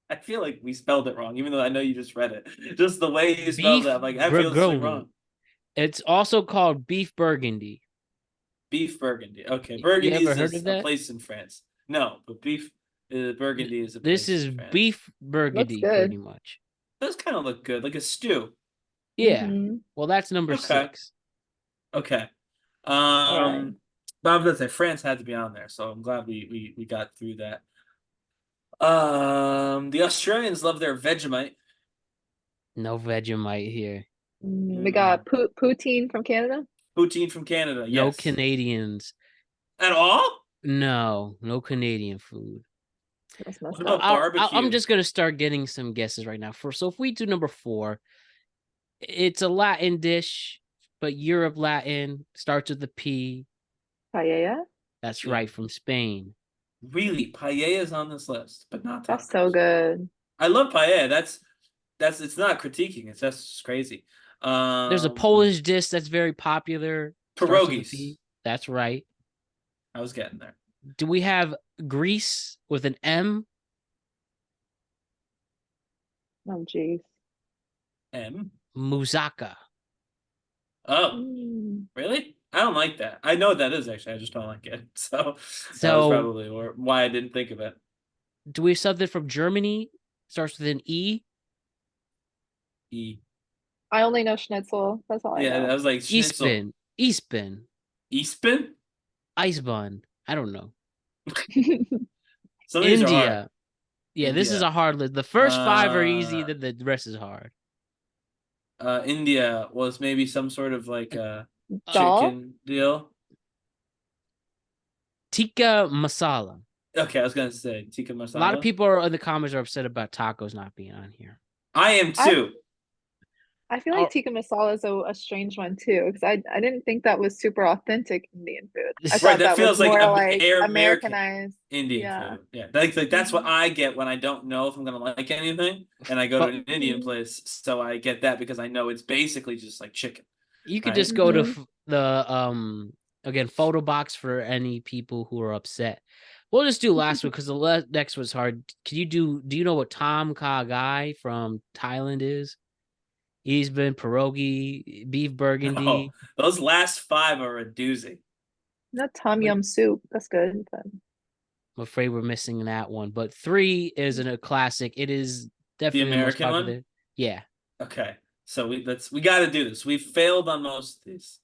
B: I feel like we spelled it wrong, even though I know you just read it. Just the way you spelled it, I'm like, I feel this wrong.
A: It's also called beef burgundy.
B: Beef burgundy. Okay, Burgundy is
A: a
B: place in France. No, but beef burgundy is a place.
A: This is beef burgundy, pretty much.
B: Does kind of look good, like a stew.
A: Yeah. Well, that's number 6.
B: Okay. Bob does say France had to be on there, so I'm glad we got through that. The Australians love their Vegemite.
A: No Vegemite here.
C: We got poutine from Canada.
B: Poutine from Canada. Yes.
A: No Canadians
B: at all.
A: No Canadian food.
B: What about barbecue?
A: I'm just gonna start getting some guesses right now. So if we do number 4, it's a Latin dish, but Europe Latin, starts with the P.
C: Paella?
A: That's right, from Spain.
B: Really, paella is on this list, but not tacos.
C: That's so good.
B: I love paella. That's it's not critiquing. It's just crazy.
A: There's a Polish dish that's very popular.
B: Pierogies.
A: That's right.
B: I was getting there.
A: Do we have Greece with an M?
C: Oh, jeez.
B: M?
A: Moussaka.
B: Oh, really? I don't like that. I know what that is, actually. I just don't like it. So that was probably why I didn't think of it.
A: Do we have something from Germany? Starts with an E?
B: E.
C: I only know schnitzel. That's all I know.
B: Yeah, I was like schnitzel.
A: Eastbin. Eisbun. I don't know.
B: Some of these are hard.
A: Yeah, this is a hard list. The first 5 are easy, then the rest is hard.
B: India was maybe some sort of like a chicken deal.
A: Tikka masala.
B: Okay, I was gonna say tikka masala.
A: A lot of people in the comments are upset about tacos not being on here.
B: I am too.
C: I feel like tikka masala is a strange one too, because I didn't think that was super authentic Indian food. I
B: Right,
C: thought
B: that
C: that was
B: feels like
C: more like
B: American
C: Americanized.
B: Indian
C: Yeah.
B: food. Yeah, like that's what I get when I don't know if I'm gonna like anything, and I go to
A: But-
B: an Indian place. So I get that because I know it's basically just like chicken.
A: You could
B: Right?
A: just go to the again photo box for any people who are upset. We'll just do last one because the next was hard. Can you do you know what Tom Kha Gai from Thailand is? He's been pierogi, beef burgundy.
B: Oh, those last 5 are a doozy.
C: Not tom yum soup. That's good. But...
A: I'm afraid we're missing that one. But 3 is a classic. It is definitely the most
B: American one?
A: popular. Yeah.
B: Okay, so we got to do this. We failed on most of these.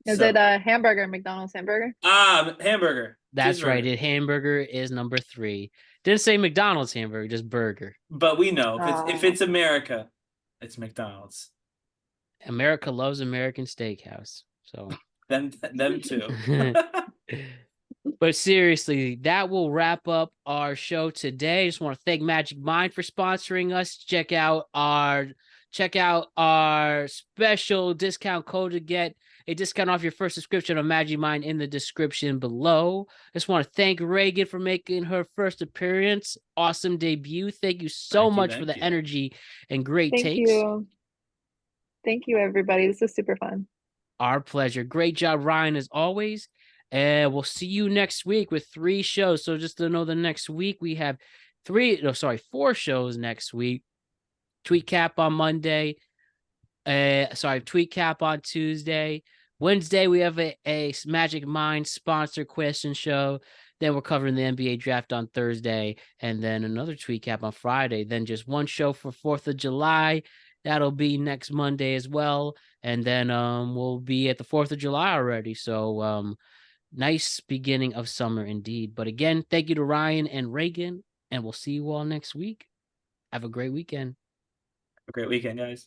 C: Is it a hamburger, McDonald's hamburger?
B: Hamburger.
A: That's right.
B: Cheeseburger.
A: Hamburger is number 3. Didn't say McDonald's hamburger, just burger.
B: But we know if it's America, it's McDonald's.
A: America loves American steakhouse. So
B: them too.
A: But seriously, that will wrap up our show today. Just want to thank Magic Mind for sponsoring us. Check out our special discount code to get a discount off your first subscription on Magic Mind in the description below. Just want to thank Reagan for making her first appearance. Awesome debut. Thank you so much for the energy and great takes.
C: Thank you. Thank you, everybody. This was super fun.
A: Our pleasure. Great job, Ryan, as always. And we'll see you next week with 3 shows. So just to know, the next week we have 4 shows next week. Tweet Cap on Monday. Tweet Cap on Tuesday. Wednesday, we have a Magic Mind sponsor question show. Then we're covering the NBA draft on Thursday. And then another Tweet Cap on Friday. Then just 1 show for 4th of July. That'll be next Monday as well. And then we'll be at the 4th of July already. So nice beginning of summer indeed. But again, thank you to Ryan and Reagan. And we'll see you all next week. Have a great weekend.
B: Have a great weekend, guys.